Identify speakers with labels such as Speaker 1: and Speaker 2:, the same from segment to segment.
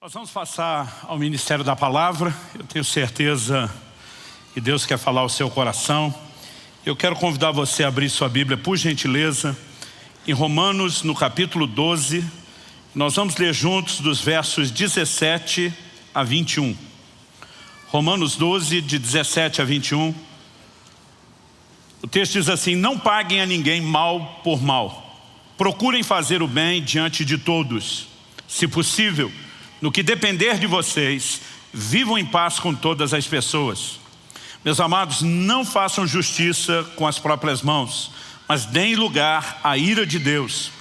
Speaker 1: Nós vamos passar ao Ministério da Palavra. Eu tenho certeza que Deus quer falar ao seu coração. Eu quero convidar você a abrir sua Bíblia, por gentileza, em Romanos, no capítulo 12. Nós vamos ler juntos dos versos 17 a 21. Romanos 12, de 17 a 21. O texto diz assim: não paguem a ninguém mal por mal. Procurem fazer o bem diante de todos. Se possível, no que depender de vocês, vivam em paz com todas as pessoas. Meus amados, não façam justiça com as próprias mãos, mas deem lugar à ira de Deus.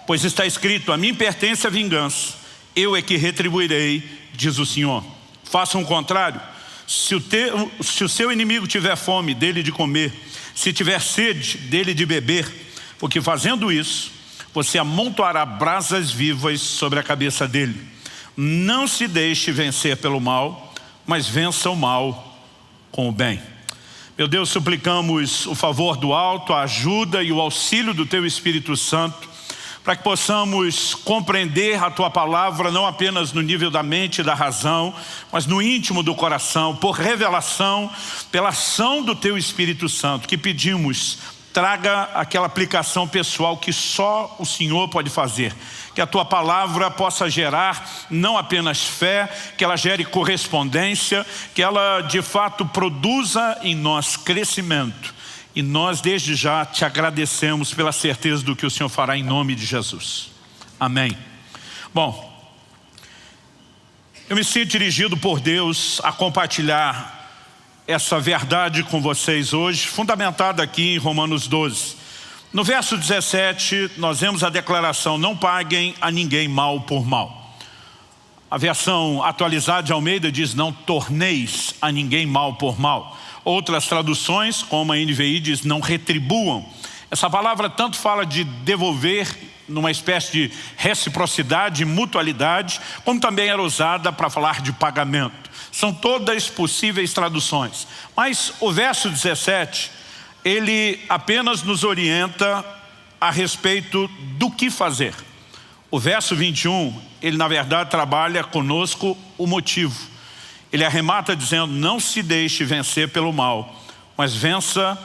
Speaker 1: Pois está escrito: a mim pertence a vingança, eu é que retribuirei, diz o Senhor. Façam o contrário. Se o seu inimigo tiver fome, dele de comer. Se tiver sede, dele de beber. Porque fazendo isso, você amontoará brasas vivas sobre a cabeça dele. Não se deixe vencer pelo mal, mas vença o mal com o bem. Meu Deus, suplicamos o favor do alto, a ajuda e o auxílio do Teu Espírito Santo, para que possamos compreender a Tua Palavra, não apenas no nível da mente e da razão, mas no íntimo do coração, por revelação, pela ação do Teu Espírito Santo, que pedimos, traga aquela aplicação pessoal que só o Senhor pode fazer. Que a Tua Palavra possa gerar não apenas fé, que ela gere correspondência, que ela de fato produza em nós crescimento. E nós desde já te agradecemos pela certeza do que o Senhor fará em nome de Jesus. Amém. Bom, eu me sinto dirigido por Deus a compartilhar essa verdade com vocês hoje, fundamentada aqui em Romanos 12. No verso 17, nós vemos a declaração: não paguem a ninguém mal por mal. A versão atualizada de Almeida diz: não torneis a ninguém mal por mal. Outras traduções, como a NVI, diz: não retribuam. Essa palavra tanto fala de devolver, numa espécie de reciprocidade, mutualidade, como também era usada para falar de pagamento. São todas possíveis traduções. Mas o verso 17, ele apenas nos orienta a respeito do que fazer. O verso 21, ele na verdade trabalha conosco o motivo. Ele arremata dizendo: não se deixe vencer pelo mal, mas vença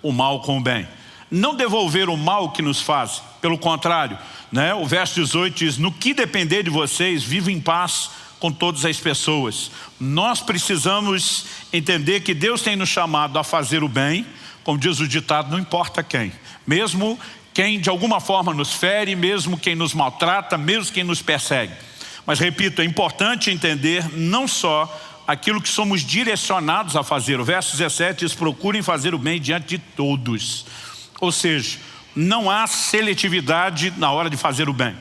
Speaker 1: o mal com o bem. Não devolver o mal que nos faz, pelo contrário, né? O verso 18 diz: no que depender de vocês, vivam em paz com todas as pessoas. Nós precisamos entender que Deus tem nos chamado a fazer o bem, como diz o ditado, não importa quem. Mesmo quem de alguma forma nos fere, mesmo quem nos maltrata, mesmo quem nos persegue. Mas repito, é importante entender não só aquilo que somos direcionados a fazer. O verso 17 diz: procurem fazer o bem diante de todos. Ou seja, não há seletividade na hora de fazer o bem.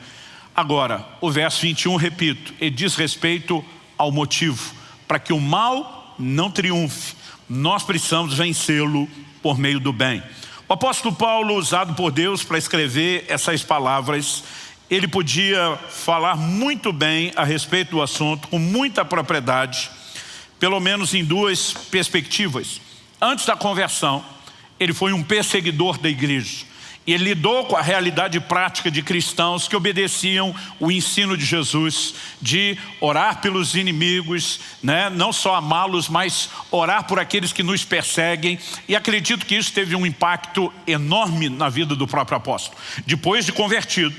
Speaker 1: Agora, o verso 21, repito, ele diz respeito ao motivo. Para que o mal não triunfe, nós precisamos vencê-lo por meio do bem. O apóstolo Paulo, usado por Deus para escrever essas palavras, ele podia falar muito bem a respeito do assunto, com muita propriedade, pelo menos em duas perspectivas. Antes da conversão, ele foi um perseguidor da igreja. E ele lidou com a realidade prática de cristãos que obedeciam o ensino de Jesus, de orar pelos inimigos, né? Não só amá-los, mas orar por aqueles que nos perseguem. E acredito que isso teve um impacto enorme na vida do próprio apóstolo. Depois de convertido,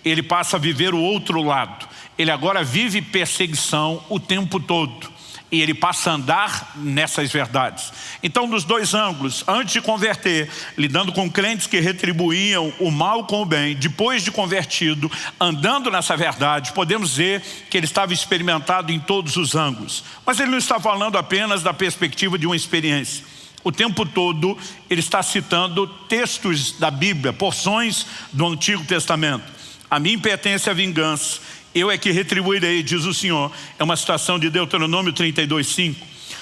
Speaker 1: ele passa a viver o outro lado. Ele agora vive perseguição o tempo todo. E ele passa a andar nessas verdades. Então, dos dois ângulos, antes de converter, lidando com crentes que retribuíam o mal com o bem, depois de convertido, andando nessa verdade, podemos ver que ele estava experimentado em todos os ângulos. Mas ele não está falando apenas da perspectiva de uma experiência. O tempo todo ele está citando textos da Bíblia, porções do Antigo Testamento. A mim pertence a vingança, eu é que retribuirei, diz o Senhor. É uma citação de Deuteronômio 32:5.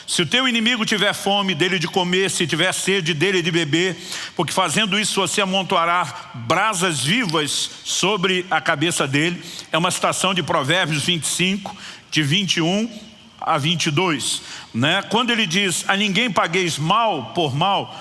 Speaker 1: Se o teu inimigo tiver fome, dele de comer; se tiver sede, dele de beber, porque fazendo isso você amontoará brasas vivas sobre a cabeça dele. É uma citação de Provérbios 25, de 21 a 22. Né? Quando ele diz: a ninguém pagueis mal por mal,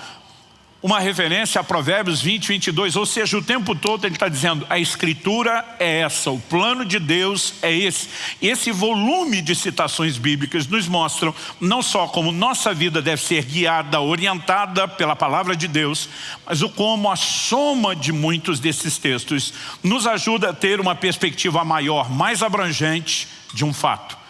Speaker 1: uma referência a Provérbios 20, 22, ou seja, o tempo todo ele está dizendo, a escritura é essa, o plano de Deus é esse. E esse volume de citações bíblicas nos mostram não só como nossa vida deve ser guiada, orientada pela palavra de Deus, mas o como a soma de muitos desses textos nos ajuda a ter uma perspectiva maior, mais abrangente de um fato.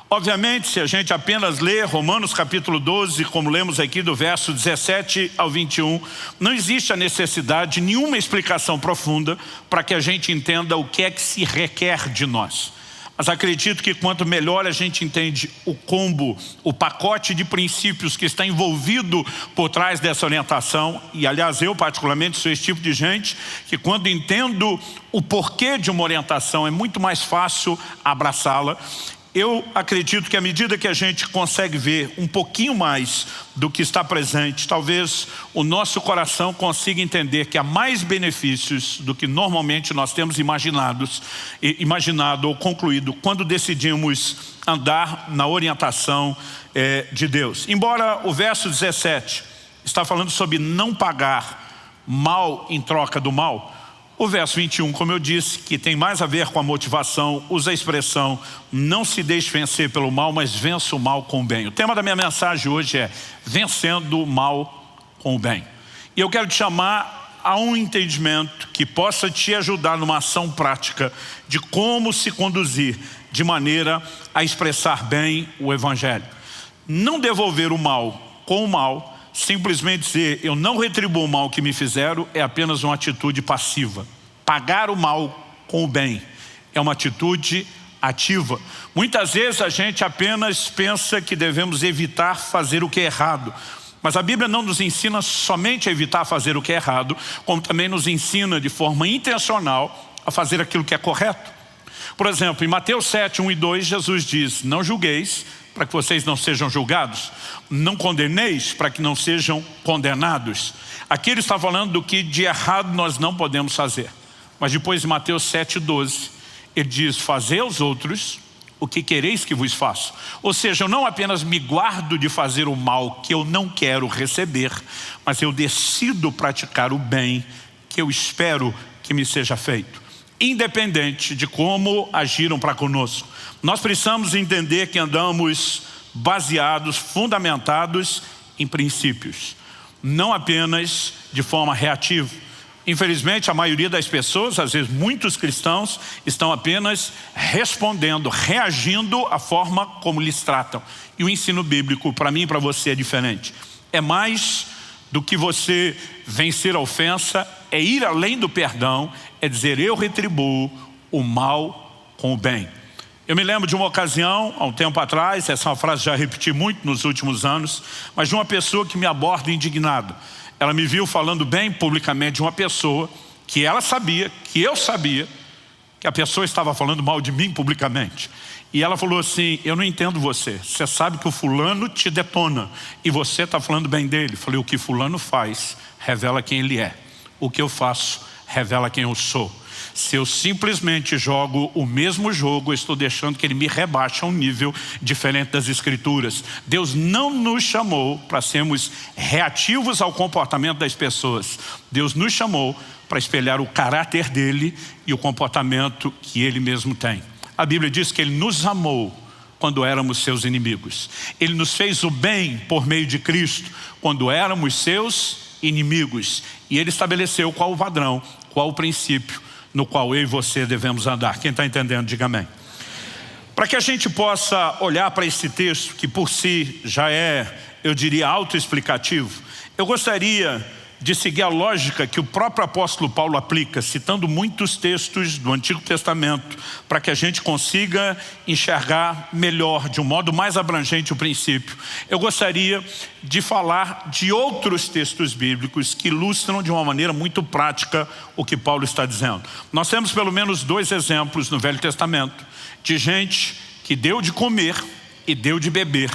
Speaker 1: Obviamente, se a gente apenas lê Romanos capítulo 12, como lemos aqui do verso 17 ao 21, não existe a necessidade de nenhuma explicação profunda para que a gente entenda o que é que se requer de nós. Mas acredito que quanto melhor a gente entende o combo, o pacote de princípios que está envolvido por trás dessa orientação, e aliás eu particularmente sou esse tipo de gente que quando entendo o porquê de uma orientação é muito mais fácil abraçá-la. Eu acredito que à medida que a gente consegue ver um pouquinho mais do que está presente, talvez o nosso coração consiga entender que há mais benefícios do que normalmente nós temos imaginado ou concluído quando decidimos andar na orientação de Deus. Embora o verso 17 está falando sobre não pagar mal em troca do mal, o verso 21, como eu disse, que tem mais a ver com a motivação, usa a expressão não se deixe vencer pelo mal, mas vença o mal com o bem. O tema da minha mensagem hoje é vencendo o mal com o bem. E eu quero te chamar a um entendimento que possa te ajudar numa ação prática de como se conduzir de maneira a expressar bem o Evangelho. Não devolver o mal com o mal, simplesmente dizer, eu não retribuo o mal que me fizeram, é apenas uma atitude passiva. Pagar o mal com o bem é uma atitude ativa. Muitas vezes a gente apenas pensa que devemos evitar fazer o que é errado. Mas a Bíblia não nos ensina somente a evitar fazer o que é errado, como também nos ensina de forma intencional a fazer aquilo que é correto. Por exemplo, em Mateus 7, 1 e 2, Jesus diz, não julgueis, para que vocês não sejam julgados. Não condeneis, para que não sejam condenados. Aqui ele está falando do que de errado nós não podemos fazer. Mas depois em Mateus 7:12, ele diz, fazei aos outros o que quereis que vos faça. Ou seja, eu não apenas me guardo de fazer o mal que eu não quero receber, mas eu decido praticar o bem que eu espero que me seja feito. Independente de como agiram para conosco. Nós precisamos entender que andamos baseados, fundamentados em princípios, não apenas de forma reativa. Infelizmente, a maioria das pessoas, às vezes muitos cristãos, estão apenas respondendo, reagindo à forma como lhes tratam. E o ensino bíblico, para mim e para você, é diferente. É mais do que você vencer a ofensa, é ir além do perdão, é dizer, eu retribuo o mal com o bem. Eu me lembro de uma ocasião, há um tempo atrás, essa é uma frase que já repeti muito nos últimos anos, mas de uma pessoa que me aborda indignado. Ela me viu falando bem publicamente de uma pessoa que ela sabia, que eu sabia, que a pessoa estava falando mal de mim publicamente. E ela falou assim, eu não entendo você. Você sabe que o fulano te detona e você está falando bem dele. Eu falei, o que fulano faz revela quem ele é. O que eu faço revela quem eu sou. Se eu simplesmente jogo o mesmo jogo, eu estou deixando que ele me rebaixe a um nível diferente das Escrituras. Deus não nos chamou para sermos reativos ao comportamento das pessoas. Deus nos chamou para espelhar o caráter dele e o comportamento que ele mesmo tem. A Bíblia diz que ele nos amou quando éramos seus inimigos. Ele nos fez o bem por meio de Cristo quando éramos seus inimigos. E ele estabeleceu qual o padrão, qual o princípio no qual eu e você devemos andar. Quem está entendendo, diga amém. Para que a gente possa olhar para esse texto, que por si já é, eu diria, autoexplicativo, eu gostaria de seguir a lógica que o próprio apóstolo Paulo aplica, citando muitos textos do Antigo Testamento, para que a gente consiga enxergar melhor, de um modo mais abrangente, o princípio. Eu gostaria de falar de outros textos bíblicos que ilustram de uma maneira muito prática o que Paulo está dizendo. Nós temos pelo menos 2 exemplos no Velho Testamento de gente que deu de comer e deu de beber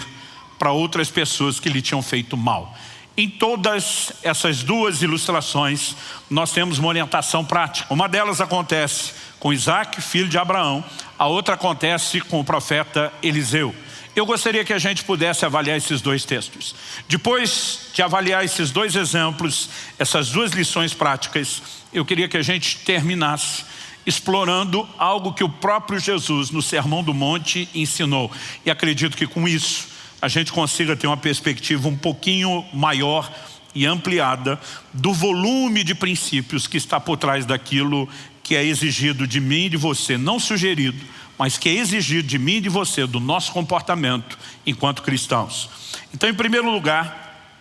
Speaker 1: para outras pessoas que lhe tinham feito mal. Em todas essas 2 ilustrações, nós temos uma orientação prática. Uma delas acontece com Isaac, filho de Abraão. A outra acontece com o profeta Eliseu. Eu gostaria que a gente pudesse avaliar esses dois textos. Depois de avaliar esses dois exemplos, essas duas lições práticas, eu queria que a gente terminasse explorando algo que o próprio Jesus, no Sermão do Monte, ensinou. E acredito que com isso, a gente consiga ter uma perspectiva um pouquinho maior e ampliada do volume de princípios que está por trás daquilo que é exigido de mim e de você, não sugerido, mas que é exigido de mim e de você, do nosso comportamento enquanto cristãos. Então, em primeiro lugar,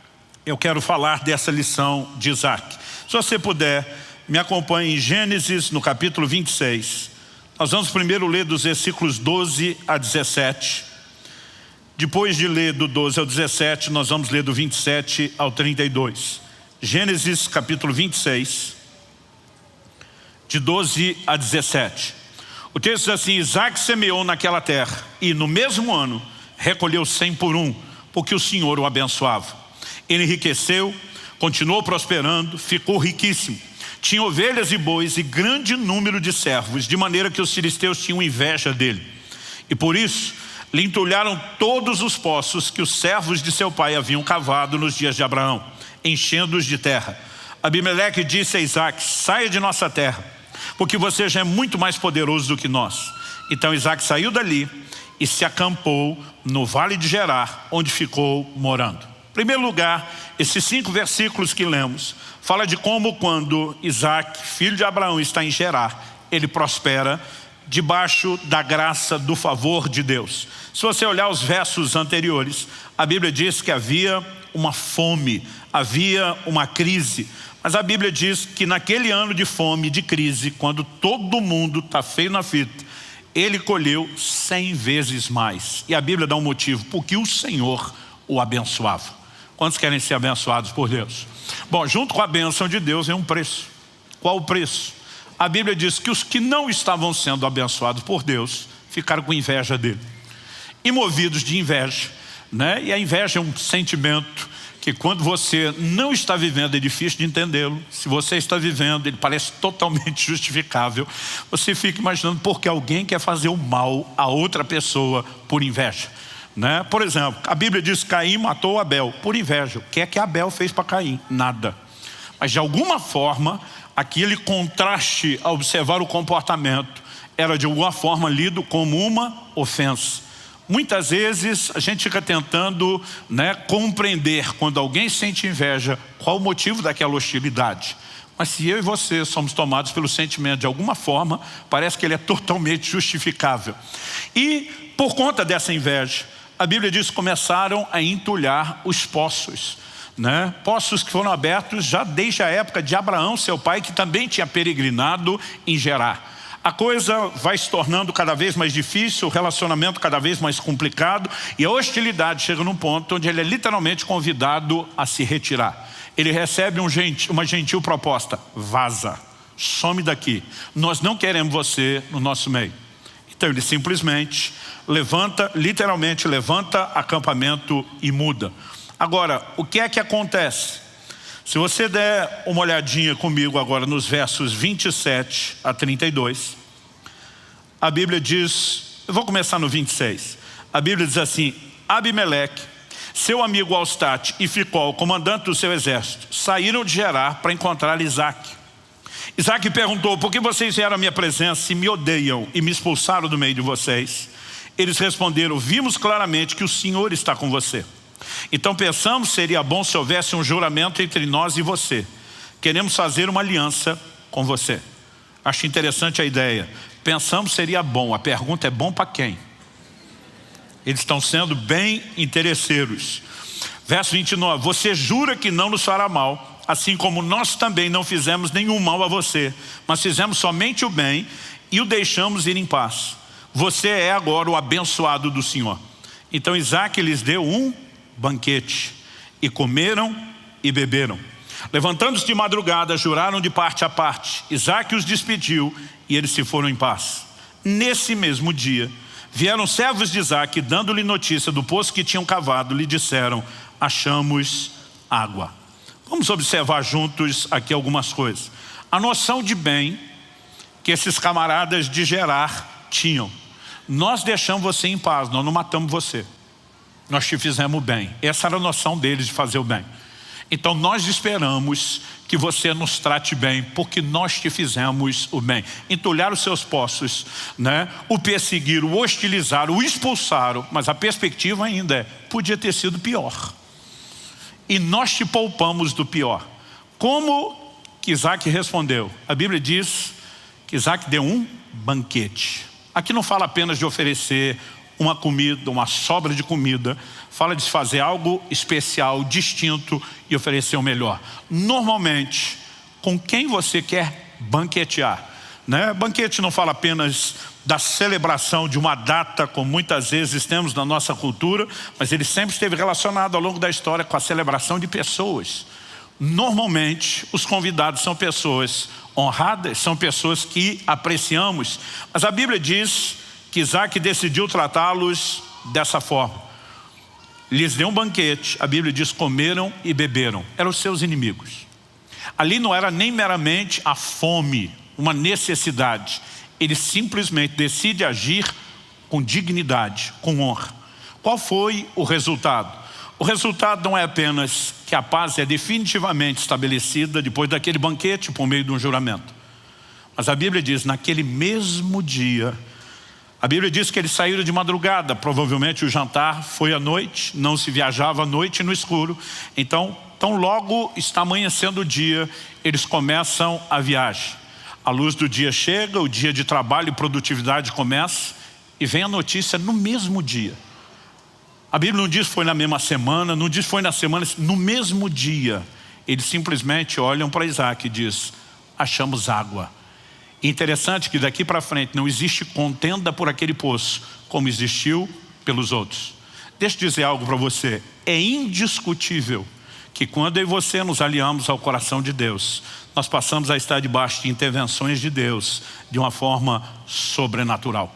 Speaker 1: eu quero falar dessa lição de Isaac. Se você puder, me acompanhe em Gênesis, no capítulo 26. Nós vamos primeiro ler dos versículos 12 a 17. Depois de ler do 12 ao 17, nós vamos ler do 27 ao 32. Gênesis, capítulo 26, de 12 a 17. O texto diz assim: Isaac semeou naquela terra e no mesmo ano recolheu 100 por um, porque o Senhor o abençoava. Ele enriqueceu, continuou prosperando, ficou riquíssimo. Tinha ovelhas e bois e grande número de servos, de maneira que os filisteus tinham inveja dele. E por isso lhe entulharam todos os poços que os servos de seu pai haviam cavado nos dias de Abraão, enchendo-os de terra. Abimeleque disse a Isaac: saia de nossa terra, porque você já é muito mais poderoso do que nós. Então Isaac saiu dali e se acampou no vale de Gerar, onde ficou morando. Em primeiro lugar, esses 5 versículos que lemos, fala de como quando Isaac, filho de Abraão, está em Gerar, ele prospera debaixo da graça, do favor de Deus. Se você olhar os versos anteriores, a Bíblia diz que havia uma fome, havia uma crise. Mas a Bíblia diz que naquele ano de fome, de crise, quando todo mundo está feio na fita, ele colheu 100 vezes mais. E a Bíblia dá um motivo: porque o Senhor o abençoava. Quantos querem ser abençoados por Deus? Bom, junto com a bênção de Deus vem um preço. Qual o preço? A Bíblia diz que os que não estavam sendo abençoados por Deus ficaram com inveja dele. E movidos de inveja, né? E a inveja é um sentimento que quando você não está vivendo é difícil de entendê-lo. Se você está vivendo, ele parece totalmente justificável. Você fica imaginando por que alguém quer fazer o mal a outra pessoa por inveja, né? Por exemplo, a Bíblia diz que Caim matou Abel por inveja. O que é que Abel fez para Caim? Nada. Mas de alguma forma, aquele contraste a observar o comportamento era de alguma forma lido como uma ofensa. Muitas vezes a gente fica tentando, né, compreender quando alguém sente inveja, qual o motivo daquela hostilidade. Mas se eu e você somos tomados pelo sentimento de alguma forma, parece que ele é totalmente justificável. E por conta dessa inveja, a Bíblia diz que começaram a entulhar os poços, né? Poços que foram abertos já desde a época de Abraão, seu pai, que também tinha peregrinado em Gerar. A coisa vai se tornando cada vez mais difícil, o relacionamento cada vez mais complicado, e a hostilidade chega num ponto onde ele é literalmente convidado a se retirar. Ele recebe uma gentil proposta: vaza, some daqui, nós não queremos você no nosso meio. Então ele simplesmente levanta, literalmente levanta acampamento e muda. Agora, o que é que acontece? Se você der uma olhadinha comigo agora nos versos 27 a 32, a Bíblia diz, eu vou começar no 26, a Bíblia diz assim: Abimeleque, seu amigo Alstate e Ficol, comandante do seu exército, saíram de Gerar para encontrar Isaac. Isaac perguntou: por que vocês vieram à minha presença e me odeiam e me expulsaram do meio de vocês? Eles responderam: vimos claramente que o Senhor está com você. Então pensamos, seria bom se houvesse um juramento entre nós e você. Queremos fazer uma aliança com você. Acho interessante a ideia. Pensamos, seria bom. A pergunta é: bom para quem? Eles estão sendo bem interesseiros. Verso 29. Você jura que não nos fará mal, assim como nós também não fizemos nenhum mal a você, mas fizemos somente o bem e o deixamos ir em paz. Você é agora o abençoado do Senhor. Então Isaac lhes deu um banquete, e comeram e beberam. Levantando-se de madrugada, juraram de parte a parte. Isaac os despediu e eles se foram em paz. Nesse mesmo dia, vieram servos de Isaac, dando-lhe notícia do poço que tinham cavado, lhe disseram: achamos água. Vamos observar juntos aqui algumas coisas. A noção de bem que esses camaradas de Gerar tinham: nós deixamos você em paz, nós não matamos você. nós te fizemos o bem. Essa era a noção deles de fazer o bem. Então nós esperamos que você nos trate bem, porque nós te fizemos o bem. Entulhar os seus poços, né? O perseguiram, o hostilizaram, o expulsaram, mas a perspectiva ainda é, podia ter sido pior. E nós te poupamos do pior. Como que Isaac respondeu? A Bíblia diz que Isaac deu um banquete. Aqui não fala apenas de oferecer uma comida, uma sobra de comida, fala de fazer algo especial, distinto e oferecer o melhor. Normalmente, com quem você quer banquetear, né? Banquete não fala apenas da celebração de uma data, como muitas vezes temos na nossa cultura, mas ele sempre esteve relacionado ao longo da história com a celebração de pessoas. Normalmente, os convidados são pessoas honradas, são pessoas que apreciamos, mas a Bíblia diz que Isaac decidiu tratá-los dessa forma. Lhes deu um banquete, a Bíblia diz, comeram e beberam. Eram os seus inimigos. Ali não era nem meramente a fome, uma necessidade. Ele simplesmente decide agir com dignidade, com honra. Qual foi o resultado? O resultado não é apenas que a paz é definitivamente estabelecida depois daquele banquete por meio de um juramento. Mas a Bíblia diz, naquele mesmo dia, a Bíblia diz que eles saíram de madrugada, provavelmente o jantar foi à noite, não se viajava à noite no escuro. Então logo está amanhecendo o dia, eles começam a viagem. A luz do dia chega, o dia de trabalho e produtividade começa e vem a notícia no mesmo dia. A Bíblia não diz foi na mesma semana, não diz foi na semana, no mesmo dia. Eles simplesmente olham para Isaac e diz, achamos água. Interessante que daqui para frente não existe contenda por aquele poço, como existiu pelos outros. Deixa eu dizer algo para você. É indiscutível que quando eu e você nos aliamos ao coração de Deus, nós passamos a estar debaixo de intervenções de Deus de uma forma sobrenatural.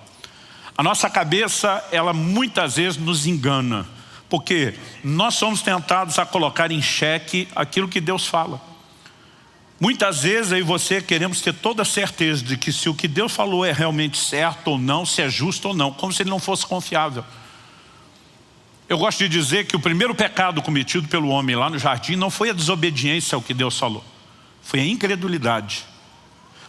Speaker 1: A nossa cabeça, ela muitas vezes nos engana, porque nós somos tentados a colocar em xeque aquilo que Deus fala. Muitas vezes eu e você queremos ter toda a certeza de que se o que Deus falou é realmente certo ou não, se é justo ou não, como se ele não fosse confiável. Eu gosto de dizer que o primeiro pecado cometido pelo homem lá no jardim não foi a desobediência ao que Deus falou, foi a incredulidade.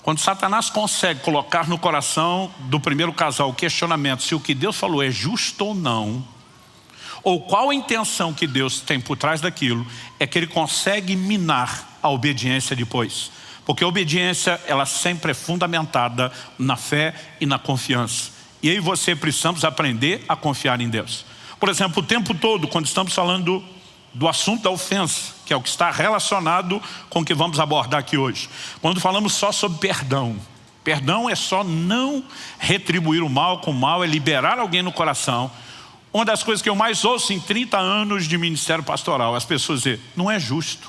Speaker 1: Quando Satanás consegue colocar no coração do primeiro casal o questionamento se o que Deus falou é justo ou não, ou qual a intenção que Deus tem por trás daquilo, é que ele consegue minar a obediência depois. Porque a obediência, ela sempre é fundamentada na fé e na confiança. E aí você precisamos aprender a confiar em Deus. Por exemplo, o tempo todo, quando estamos falando do assunto da ofensa, que é o que está relacionado com o que vamos abordar aqui hoje. Quando falamos só sobre perdão. Perdão é só não retribuir o mal com o mal, é liberar alguém no coração. Uma das coisas que eu mais ouço em 30 anos de ministério pastoral, as pessoas dizem, não é justo.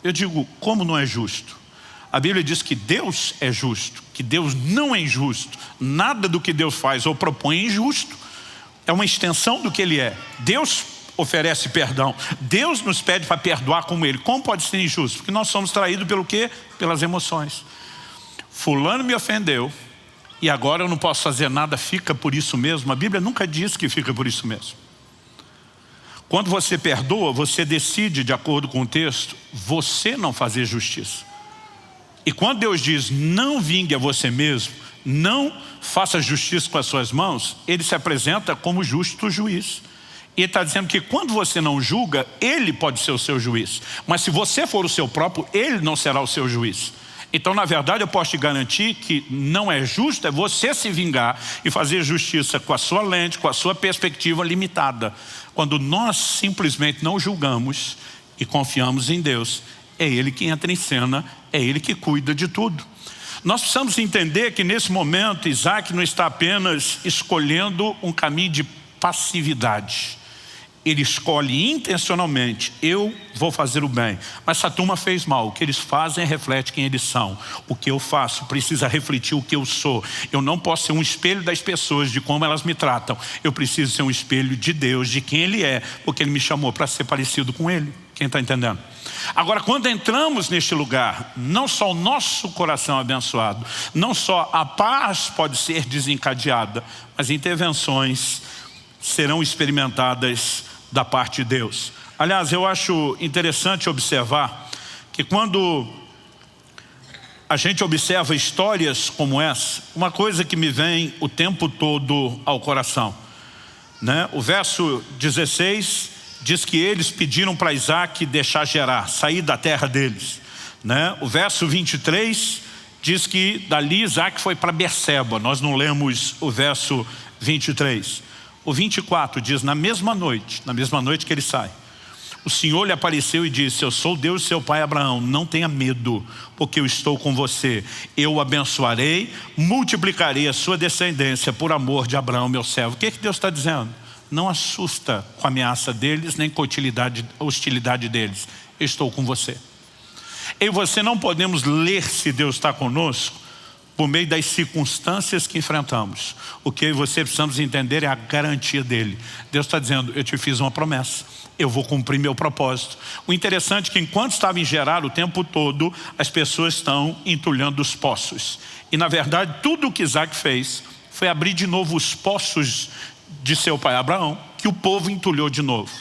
Speaker 1: Eu digo, como não é justo? A Bíblia diz que Deus é justo, que Deus não é injusto. Nada do que Deus faz ou propõe é injusto. É uma extensão do que Ele é. Deus oferece perdão. Deus nos pede para perdoar como Ele. Como pode ser injusto? Porque nós somos traídos pelo quê? Pelas emoções. Fulano me ofendeu e agora eu não posso fazer nada, fica por isso mesmo. A Bíblia nunca diz que fica por isso mesmo. Quando você perdoa, você decide, de acordo com o texto, você não fazer justiça. E quando Deus diz, não vingue a você mesmo, não faça justiça com as suas mãos, Ele se apresenta como justo juiz. E Ele está dizendo que quando você não julga, Ele pode ser o seu juiz. Mas se você for o seu próprio, Ele não será o seu juiz. Então, na verdade, eu posso te garantir que não é justo, é você se vingar e fazer justiça com a sua lente, com a sua perspectiva limitada. Quando nós simplesmente não julgamos e confiamos em Deus, é Ele que entra em cena, é Ele que cuida de tudo. Nós precisamos entender que nesse momento Isaac não está apenas escolhendo um caminho de passividade. Ele escolhe intencionalmente, eu vou fazer o bem, mas essa turma fez mal. O que eles fazem reflete quem eles são. O que eu faço precisa refletir o que eu sou. Eu não posso ser um espelho das pessoas, de como elas me tratam. Eu preciso ser um espelho de Deus, de quem Ele é, porque Ele me chamou para ser parecido com Ele. Quem está entendendo? Agora, quando entramos neste lugar, não só o nosso coração é abençoado, não só a paz pode ser desencadeada, mas intervenções serão experimentadas da parte de Deus. Aliás, eu acho interessante observar que quando a gente observa histórias como essa, uma coisa que me vem o tempo todo ao coração, né? O verso 16 diz que eles pediram para Isaac deixar Gerar, sair da terra deles, né? O verso 23 diz que dali Isaac foi para Berseba. Nós não lemos o verso 23. O 24 diz, na mesma noite que ele sai, o Senhor lhe apareceu e disse: eu sou o Deus de seu pai Abraão, não tenha medo, porque eu estou com você. Eu o abençoarei, multiplicarei a sua descendência por amor de Abraão, meu servo. O que Deus está dizendo? Não assusta com a ameaça deles, nem com a hostilidade deles. Eu estou com você. Eu e você não podemos ler se Deus está conosco por meio das circunstâncias que enfrentamos. O que eu e você precisamos entender é a garantia dele. Deus está dizendo: eu te fiz uma promessa, eu vou cumprir meu propósito. O interessante é que enquanto estava em Gerar, o tempo todo as pessoas estão entulhando os poços. E na verdade tudo o que Isaac fez foi abrir de novo os poços de seu pai Abraão, que o povo entulhou de novo.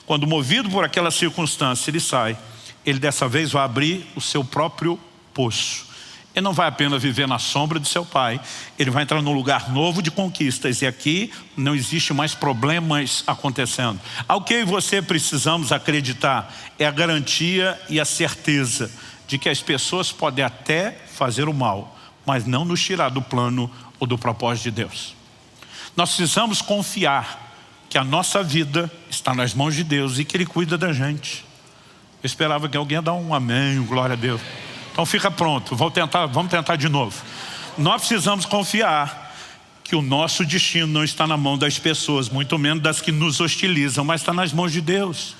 Speaker 1: Quando movido por aquela circunstância ele sai, ele dessa vez vai abrir o seu próprio poço. Ele não vai apenas viver na sombra de seu pai, ele vai entrar num lugar novo de conquistas, e aqui não existe mais problemas acontecendo. Ao que você precisamos acreditar é a garantia e a certeza de que as pessoas podem até fazer o mal, mas não nos tirar do plano ou do propósito de Deus. Nós precisamos confiar que a nossa vida está nas mãos de Deus e que Ele cuida da gente. Eu esperava que alguém ia dar um amém, glória a Deus. Então fica pronto, vamos tentar de novo. Nós precisamos confiar que o nosso destino não está na mão das pessoas, muito menos das que nos hostilizam, mas está nas mãos de Deus.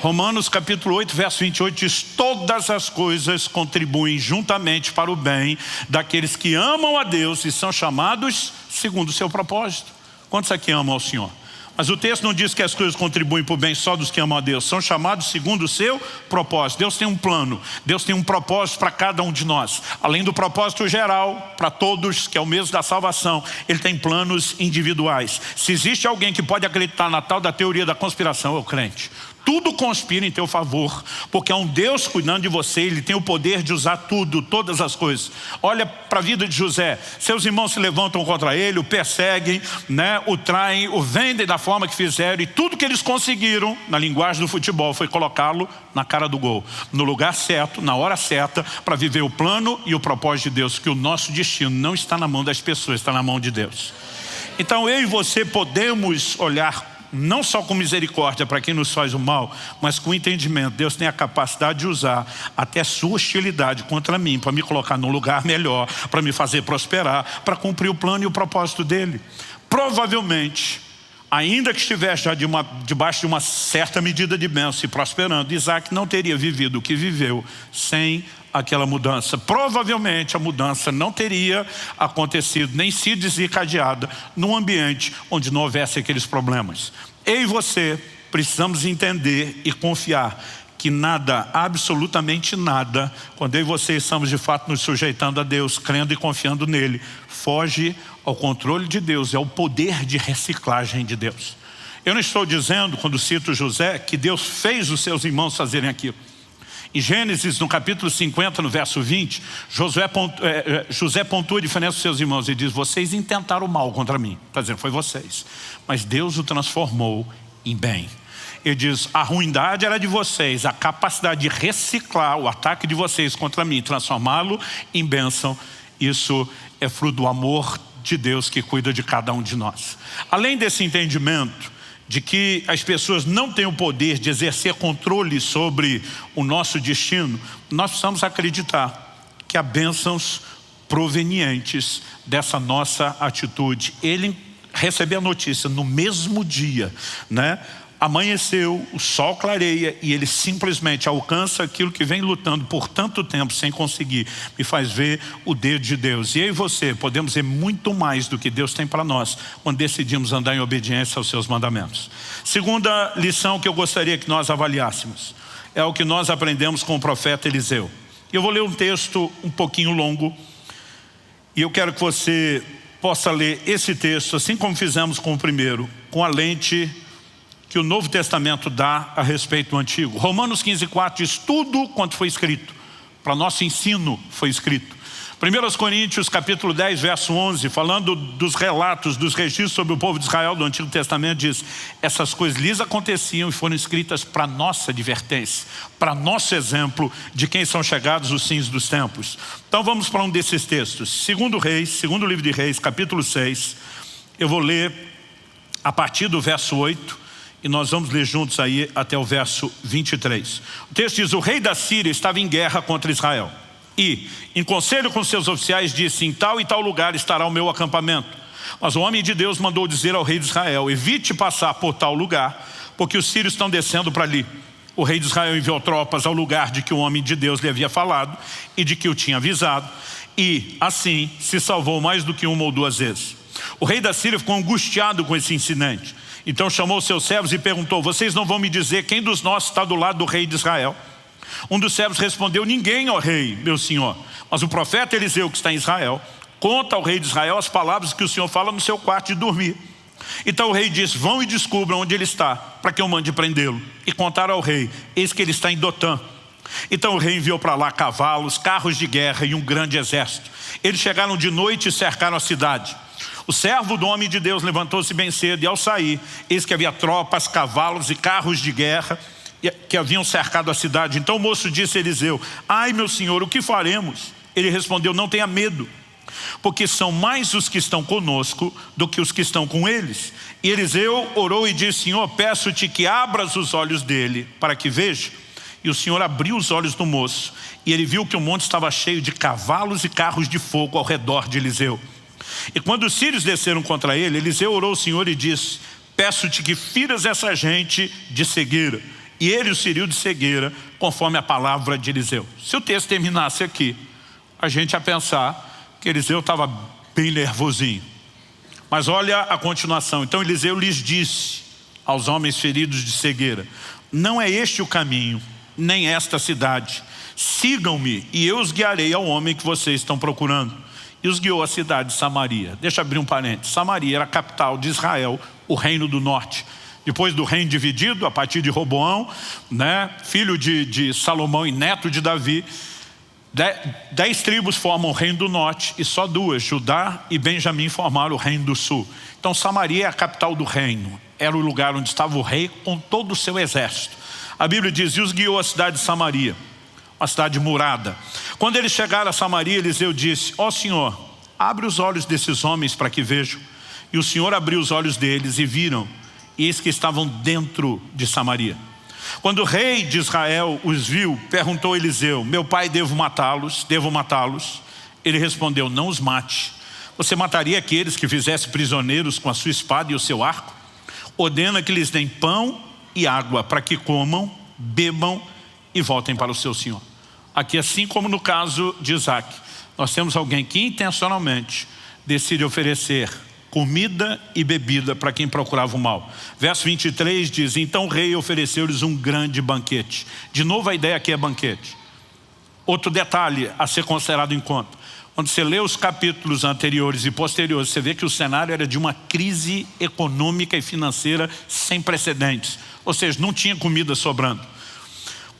Speaker 1: Romanos capítulo 8, verso 28 diz: todas as coisas contribuem juntamente para o bem daqueles que amam a Deus e são chamados segundo o seu propósito. Quantos aqui amam ao Senhor? Mas o texto não diz que as coisas contribuem para o bem só dos que amam a Deus. São chamados segundo o seu propósito. Deus tem um plano. Deus tem um propósito para cada um de nós. Além do propósito geral, para todos, que é o mesmo da salvação, Ele tem planos individuais. Se existe alguém que pode acreditar na tal da teoria da conspiração, é o crente. Tudo conspira em teu favor, porque há um Deus cuidando de você. Ele tem o poder de usar tudo, todas as coisas. Olha para a vida de José. Seus irmãos se levantam contra ele, o perseguem, né, o traem, o vendem da forma que fizeram, e tudo que eles conseguiram, na linguagem do futebol, foi colocá-lo na cara do gol, no lugar certo, na hora certa, para viver o plano e o propósito de Deus. Que o nosso destino não está na mão das pessoas, está na mão de Deus. Então eu e você podemos olhar não só com misericórdia para quem nos faz o mal, mas com entendimento. Deus tem a capacidade de usar até a sua hostilidade contra mim, para me colocar num lugar melhor, para me fazer prosperar, para cumprir o plano e o propósito dele. Provavelmente, ainda que estivesse já debaixo de uma certa medida de bênção e prosperando, Isaac não teria vivido o que viveu sem aquela mudança. Provavelmente a mudança não teria acontecido, nem sido desencadeada num ambiente onde não houvesse aqueles problemas. Eu e você precisamos entender e confiar que nada, absolutamente nada, quando eu e você estamos de fato nos sujeitando a Deus, crendo e confiando nele, foge ao controle de Deus, é o poder de reciclagem de Deus. Eu não estou dizendo, quando cito José, que Deus fez os seus irmãos fazerem aquilo. Em Gênesis, no capítulo 50, no verso 20, José pontua a diferença dos seus irmãos e diz: vocês intentaram mal contra mim. Está dizendo, foi vocês. Mas Deus o transformou em bem. Ele diz: a ruindade era de vocês, a capacidade de reciclar o ataque de vocês contra mim, transformá-lo em bênção. Isso é fruto do amor de Deus que cuida de cada um de nós. Além desse entendimento de que as pessoas não têm o poder de exercer controle sobre o nosso destino, nós precisamos acreditar que há bênçãos provenientes dessa nossa atitude. Ele recebeu a notícia no mesmo dia, né? Amanheceu, o sol clareia e ele simplesmente alcança aquilo que vem lutando por tanto tempo sem conseguir. Me faz ver o dedo de Deus. E eu e você podemos ver muito mais do que Deus tem para nós quando decidimos andar em obediência aos seus mandamentos. Segunda lição que eu gostaria que nós avaliássemos é o que nós aprendemos com o profeta Eliseu. Eu vou ler um texto um pouquinho longo e eu quero que você possa ler esse texto, assim como fizemos com o primeiro, com a lente que o Novo Testamento dá a respeito do Antigo. Romanos 15:4 diz: tudo quanto foi escrito, para nosso ensino foi escrito. 1 Coríntios capítulo 10, verso 11, falando dos relatos, dos registros sobre o povo de Israel do Antigo Testamento, diz: essas coisas lhes aconteciam e foram escritas para nossa advertência, para nosso exemplo de quem são chegados os fins dos tempos. Então vamos para um desses textos. Segundo livro de Reis, capítulo 6. Eu vou ler a partir do verso 8 e nós vamos ler juntos aí até o verso 23. O texto diz: o rei da Síria estava em guerra contra Israel. E, em conselho com seus oficiais, disse: em tal e tal lugar estará o meu acampamento. Mas o homem de Deus mandou dizer ao rei de Israel: evite passar por tal lugar, porque os sírios estão descendo para ali. O rei de Israel enviou tropas ao lugar de que o homem de Deus lhe havia falado e de que o tinha avisado. E, assim, se salvou mais do que uma ou duas vezes. O rei da Síria ficou angustiado com esse incidente. Então chamou seus servos e perguntou: vocês não vão me dizer quem dos nossos está do lado do rei de Israel? Um dos servos respondeu: ninguém, ó rei, meu senhor. Mas o profeta Eliseu, que está em Israel, conta ao rei de Israel as palavras que o senhor fala no seu quarto de dormir. Então o rei disse: vão e descubram onde ele está, para que eu mande prendê-lo. E contaram ao rei: eis que ele está em Dotã. Então o rei enviou para lá cavalos, carros de guerra e um grande exército. Eles chegaram de noite e cercaram a cidade. O servo do homem de Deus levantou-se bem cedo e, ao sair, eis que havia tropas, cavalos e carros de guerra que haviam cercado a cidade. Então o moço disse a Eliseu: ai, meu senhor, o que faremos? Ele respondeu: não tenha medo, porque são mais os que estão conosco do que os que estão com eles. E Eliseu orou e disse: Senhor, peço-te que abras os olhos dele para que veja. E o Senhor abriu os olhos do moço, e ele viu que o monte estava cheio de cavalos e carros de fogo ao redor de Eliseu. E quando os sírios desceram contra ele, Eliseu orou ao Senhor e disse: peço-te que firas essa gente de cegueira. E ele os feriu de cegueira, conforme a palavra de Eliseu. Se o texto terminasse aqui, a gente ia pensar que Eliseu estava bem nervosinho. Mas olha a continuação. Então Eliseu lhes disse aos homens feridos de cegueira: não é este o caminho, nem esta cidade. Sigam-me e eu os guiarei ao homem que vocês estão procurando. E os guiou à cidade de Samaria. Deixa eu abrir um parênteses. Samaria era a capital de Israel, o reino do norte. Depois do reino dividido, a partir de Roboão, filho de Salomão e neto de Davi, 10 tribos formam o reino do norte e só 2, Judá e Benjamim, formaram o reino do sul. Então Samaria é a capital do reino. Era o lugar onde estava o rei com todo o seu exército. A Bíblia diz: e os guiou à cidade de Samaria, uma cidade murada. Quando eles chegaram a Samaria, Eliseu disse: ó Senhor, abre os olhos desses homens para que vejam. E o Senhor abriu os olhos deles e viram, e eis que estavam dentro de Samaria. Quando o rei de Israel os viu, perguntou a Eliseu: meu pai, devo matá-los? Ele respondeu: não os mate. Você mataria aqueles que fizesse prisioneiros com a sua espada e o seu arco? Ordena que lhes deem pão e água para que comam, bebam e voltem para o seu senhor. Aqui, assim como no caso de Isaac, nós temos alguém que intencionalmente decide oferecer comida e bebida para quem procurava o mal. Verso 23 diz: então o rei ofereceu-lhes um grande banquete. De novo a ideia aqui é banquete. Outro detalhe a ser considerado em conta: quando você lê os capítulos anteriores e posteriores, você vê que o cenário era de uma crise econômica e financeira sem precedentes. Ou seja, não tinha comida sobrando.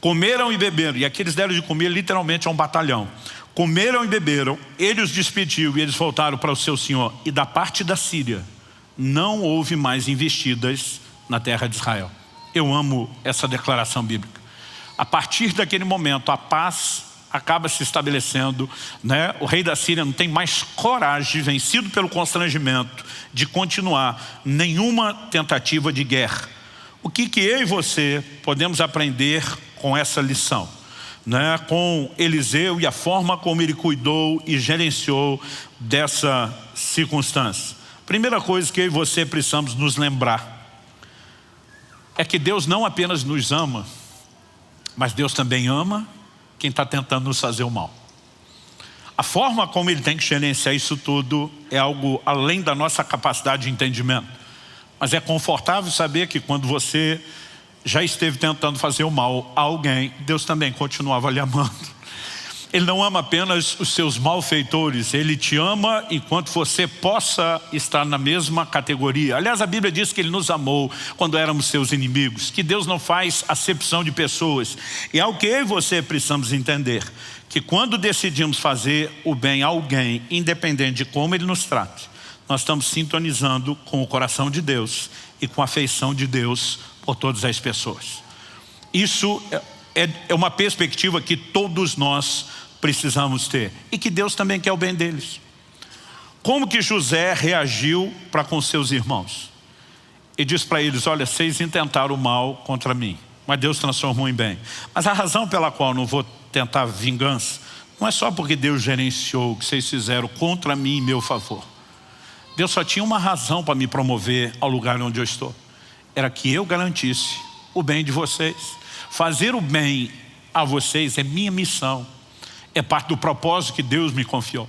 Speaker 1: Comeram e beberam, e aqui eles deram de comer literalmente a um batalhão. Comeram e beberam, ele os despediu e eles voltaram para o seu senhor. E da parte da Síria não houve mais investidas na terra de Israel. Eu amo essa declaração bíblica. A partir daquele momento, a paz acaba se estabelecendo, O rei da Síria não tem mais coragem, vencido pelo constrangimento, de continuar nenhuma tentativa de guerra. O que eu e você podemos aprender com essa lição? Com Eliseu e a forma como ele cuidou e gerenciou dessa circunstância. Primeira coisa que eu e você precisamos nos lembrar é que Deus não apenas nos ama, mas Deus também ama quem está tentando nos fazer o mal. A forma como ele tem que gerenciar isso tudo é algo além da nossa capacidade de entendimento. Mas é confortável saber que quando você já esteve tentando fazer o mal a alguém, Deus também continuava lhe amando. Ele não ama apenas os seus malfeitores, Ele te ama enquanto você possa estar na mesma categoria. Aliás, a Bíblia diz que Ele nos amou quando éramos seus inimigos, que Deus não faz acepção de pessoas. E é o que eu e você precisamos entender, que quando decidimos fazer o bem a alguém, independente de como Ele nos trate, nós estamos sintonizando com o coração de Deus e com a afeição de Deus por todas as pessoas. Isso é uma perspectiva que todos nós precisamos ter e que Deus também quer o bem deles. Como que José reagiu para com seus irmãos? Ele diz para eles: olha, vocês intentaram o mal contra mim, mas Deus transformou em bem. Mas a razão pela qual eu não vou tentar vingança não é só porque Deus gerenciou o que vocês fizeram contra mim em meu favor. Deus só tinha uma razão para me promover ao lugar onde eu estou. Era que eu garantisse o bem de vocês. Fazer o bem a vocês é minha missão. É parte do propósito que Deus me confiou.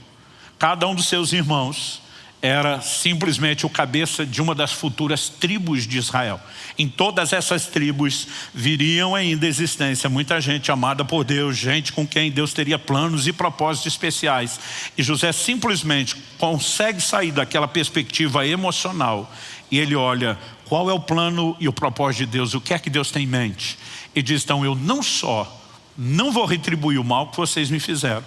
Speaker 1: Cada um dos seus irmãos era simplesmente o cabeça de uma das futuras tribos de Israel. Em todas essas tribos viriam ainda à existência muita gente amada por Deus, gente com quem Deus teria planos e propósitos especiais. E José simplesmente consegue sair daquela perspectiva emocional e ele olha qual é o plano e o propósito de Deus, o que é que Deus tem em mente. E diz: então eu não vou retribuir o mal que vocês me fizeram,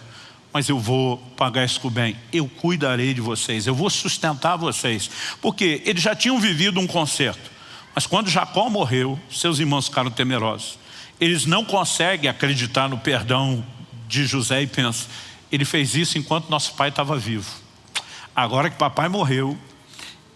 Speaker 1: mas eu vou pagar isso com o bem. Eu cuidarei de vocês, eu vou sustentar vocês. Porque eles já tinham vivido um concerto, mas quando Jacó morreu, seus irmãos ficaram temerosos. Eles não conseguem acreditar no perdão de José e pensam: ele fez isso enquanto nosso pai estava vivo. Agora que papai morreu,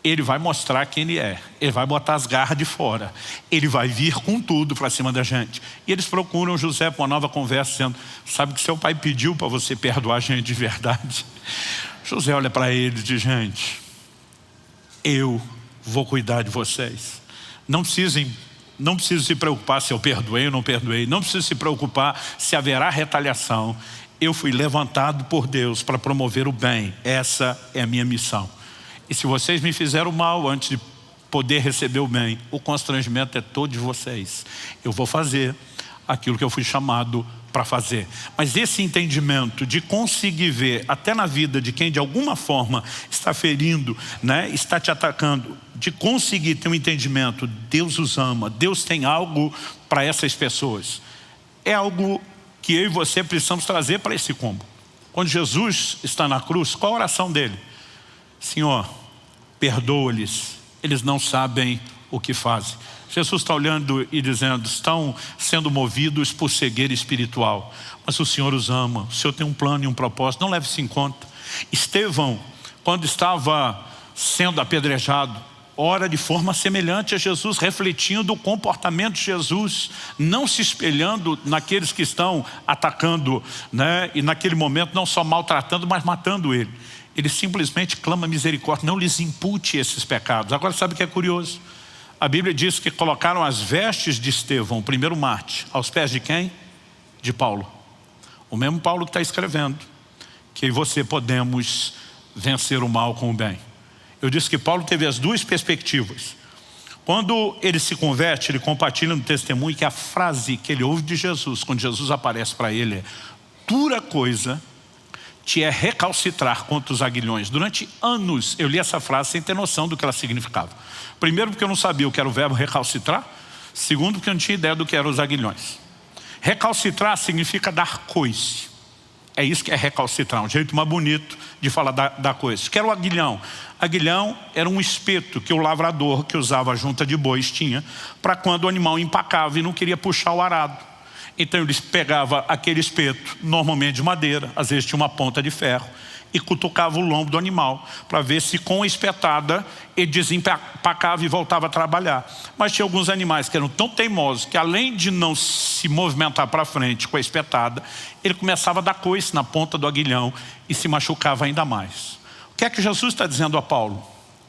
Speaker 1: ele vai mostrar quem ele é. Ele vai botar as garras de fora. Ele vai vir com tudo para cima da gente. E eles procuram José para uma nova conversa, dizendo: sabe que seu pai pediu para você perdoar a gente de verdade? José olha para eles e diz: gente, eu vou cuidar de vocês. Não preciso se preocupar se eu perdoei ou não perdoei. Não preciso se preocupar se haverá retaliação. Eu fui levantado por Deus para promover o bem. Essa é a minha missão. E se vocês me fizeram mal antes de poder receber o bem, o constrangimento é todo de vocês. Eu vou fazer aquilo que eu fui chamado para fazer. Mas esse entendimento de conseguir ver, até na vida de quem de alguma forma está ferindo, né, está te atacando, de conseguir ter um entendimento: Deus os ama, Deus tem algo para essas pessoas. É algo que eu e você precisamos trazer para esse combo. Quando Jesus está na cruz, qual a oração dele? Senhor, perdoa-lhes, eles não sabem o que fazem. Jesus está olhando e dizendo: estão sendo movidos por cegueira espiritual, mas o Senhor os ama, o Senhor tem um plano e um propósito, não leve isso em conta. Estevão, quando estava sendo apedrejado, ora de forma semelhante a Jesus, refletindo o comportamento de Jesus, não se espelhando naqueles que estão atacando, né? E naquele momento não só maltratando, mas matando ele. Ele simplesmente clama misericórdia: não lhes impute esses pecados. Agora, sabe o que é curioso? A Bíblia diz que colocaram as vestes de Estevão, o primeiro mártir, aos pés de quem? De Paulo. O mesmo Paulo que está escrevendo que eu e você podemos vencer o mal com o bem. Eu disse que Paulo teve as duas perspectivas. Quando ele se converte, ele compartilha no testemunho que a frase que ele ouve de Jesus, quando Jesus aparece para ele, é: dura coisa te é recalcitrar contra os aguilhões. Durante anos eu li essa frase sem ter noção do que ela significava. Primeiro, porque eu não sabia o que era o verbo recalcitrar. Segundo, porque eu não tinha ideia do que eram os aguilhões. Recalcitrar significa dar coice. É isso que é recalcitrar, um jeito mais bonito de falar da coisa. Que era o aguilhão? Aguilhão era um espeto que o lavrador que usava a junta de bois tinha para quando o animal empacava e não queria puxar o arado. Então eles pegavam aquele espeto, normalmente de madeira, às vezes tinha uma ponta de ferro, e cutucava o lombo do animal para ver se com a espetada ele desempacava e voltava a trabalhar. Mas tinha alguns animais que eram tão teimosos que, além de não se movimentar para frente com a espetada, ele começava a dar coice na ponta do aguilhão e se machucava ainda mais. O que é que Jesus está dizendo a Paulo?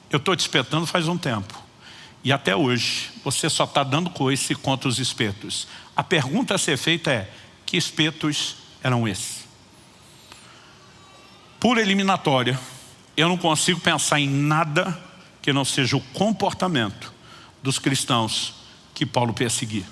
Speaker 1: Eu estou te espetando faz um tempo e até hoje você só está dando coice contra os espetos. A pergunta a ser feita é: que espetos eram esses? Por eliminatória, eu não consigo pensar em nada que não seja o comportamento dos cristãos que Paulo perseguia.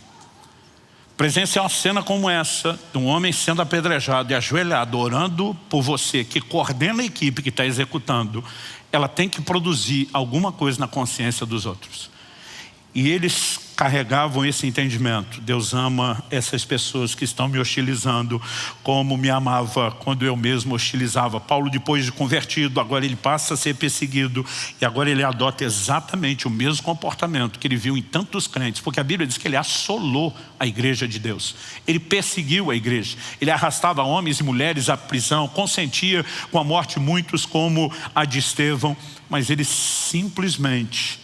Speaker 1: Presenciar uma cena como essa, de um homem sendo apedrejado e ajoelhado, orando por você, que coordena a equipe que está executando, ela tem que produzir alguma coisa na consciência dos outros. E eles carregavam esse entendimento. Deus ama essas pessoas que estão me hostilizando como me amava quando eu mesmo hostilizava. Paulo, depois de convertido, agora ele passa a ser perseguido e agora ele adota exatamente o mesmo comportamento que ele viu em tantos crentes, porque a Bíblia diz que ele assolou a igreja de Deus. Ele perseguiu a igreja, ele arrastava homens e mulheres à prisão, consentia com a morte de muitos como a de Estevão, mas ele simplesmente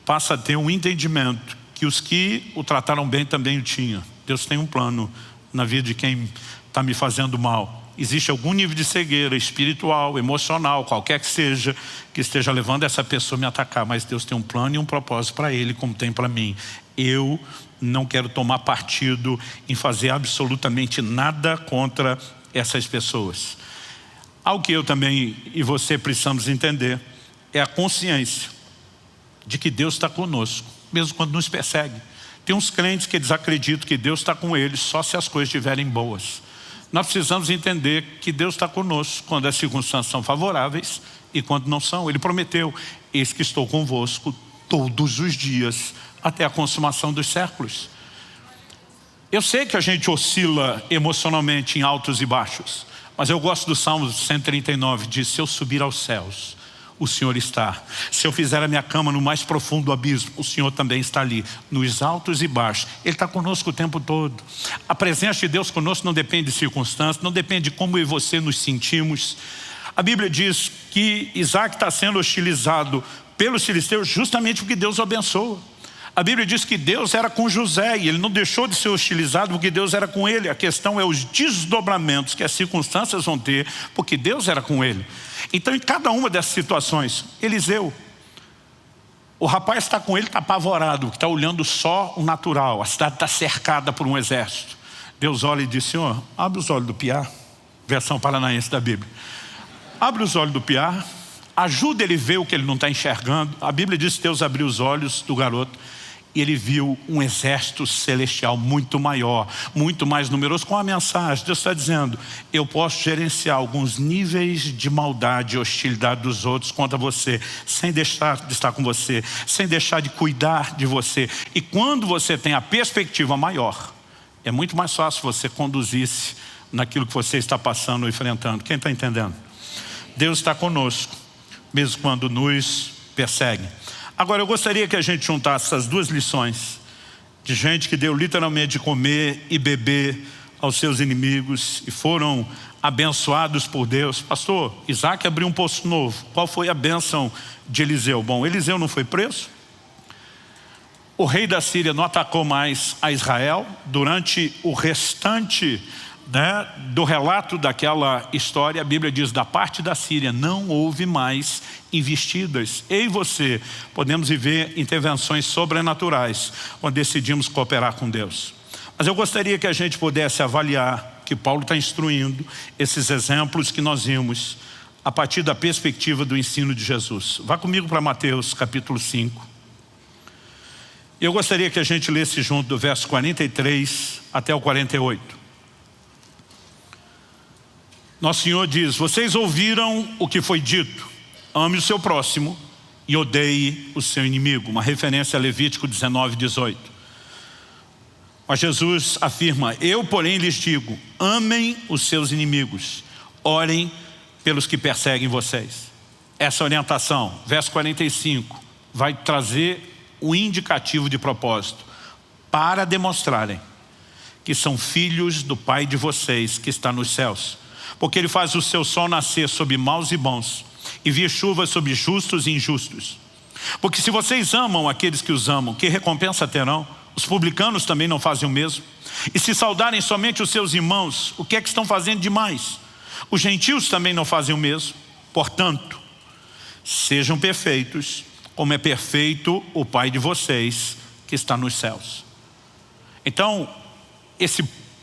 Speaker 1: passa a ter um entendimento que os que o trataram bem também o tinham. Deus tem um plano na vida de quem está me fazendo mal. Existe algum nível de cegueira espiritual, emocional, qualquer que seja, que esteja levando essa pessoa a me atacar, mas Deus tem um plano e um propósito para ele, como tem para mim. Eu não quero tomar partido em fazer absolutamente nada contra essas pessoas. Algo que eu também e você precisamos entender é a consciência de que Deus está conosco, mesmo quando nos persegue. Tem uns crentes que eles acreditam que Deus está com eles só se as coisas estiverem boas. Nós precisamos entender que Deus está conosco quando as circunstâncias são favoráveis e quando não são. Ele prometeu: eis que estou convosco todos os dias até a consumação dos séculos. Eu sei que a gente oscila emocionalmente em altos e baixos, mas eu gosto do Salmo 139, diz: se eu subir aos céus, o Senhor está. Se eu fizer a minha cama no mais profundo do abismo, o Senhor também está ali, nos altos e baixos. Ele está conosco o tempo todo. A presença de Deus conosco não depende de circunstâncias, não depende de como eu e você nos sentimos. A Bíblia diz que Isaac está sendo hostilizado pelos filisteus justamente porque Deus o abençoa. A Bíblia diz que Deus era com José e ele não deixou de ser hostilizado porque Deus era com ele. A questão é os desdobramentos que as circunstâncias vão ter porque Deus era com ele. Então, em cada uma dessas situações, Eliseu, o rapaz está com ele, está apavorado, está olhando só o natural. A cidade está cercada por um exército. Deus olha e diz: Senhor, abre os olhos do piá, versão paranaense da Bíblia. Abre os olhos do piá, ajuda ele a ver o que ele não está enxergando. A Bíblia diz que Deus abriu os olhos do garoto e ele viu um exército celestial muito maior, muito mais numeroso, com a mensagem. Deus está dizendo: eu posso gerenciar alguns níveis de maldade e hostilidade dos outros contra você, sem deixar de estar com você, sem deixar de cuidar de você. E quando você tem a perspectiva maior, é muito mais fácil você conduzir-se naquilo que você está passando ou enfrentando. Quem está entendendo? Deus está conosco, mesmo quando nos perseguem. Agora, eu gostaria que a gente juntasse essas duas lições de gente que deu literalmente de comer e beber aos seus inimigos e foram abençoados por Deus. Pastor, Isaac abriu um poço novo. Qual foi a bênção de Eliseu? Bom, Eliseu não foi preso. O rei da Síria não atacou mais a Israel. Durante o restante do relato daquela história, a Bíblia diz: da parte da Síria não houve mais investidas. Eu e você podemos viver intervenções sobrenaturais quando decidimos cooperar com Deus. Mas eu gostaria que a gente pudesse avaliar, que Paulo está instruindo, esses exemplos que nós vimos a partir da perspectiva do ensino de Jesus. Vá comigo para Mateus capítulo 5. Eu gostaria que a gente lesse junto do verso 43 até o 48. Nosso Senhor diz: vocês ouviram o que foi dito: ame o seu próximo e odeie o seu inimigo. Uma referência a Levítico 19, 18. Mas Jesus afirma: eu, porém, lhes digo: amem os seus inimigos, orem pelos que perseguem vocês. Essa orientação, verso 45, vai trazer o indicativo de propósito para demonstrarem que são filhos do Pai de vocês que está nos céus. Porque Ele faz o seu sol nascer sobre maus e bons, e vir chuva sobre justos e injustos. Porque se vocês amam aqueles que os amam, que recompensa terão? Os publicanos também não fazem o mesmo? E se saudarem somente os seus irmãos, o que é que estão fazendo demais? Os gentios também não fazem o mesmo? Portanto, sejam perfeitos, como é perfeito o Pai de vocês que está nos céus. Então,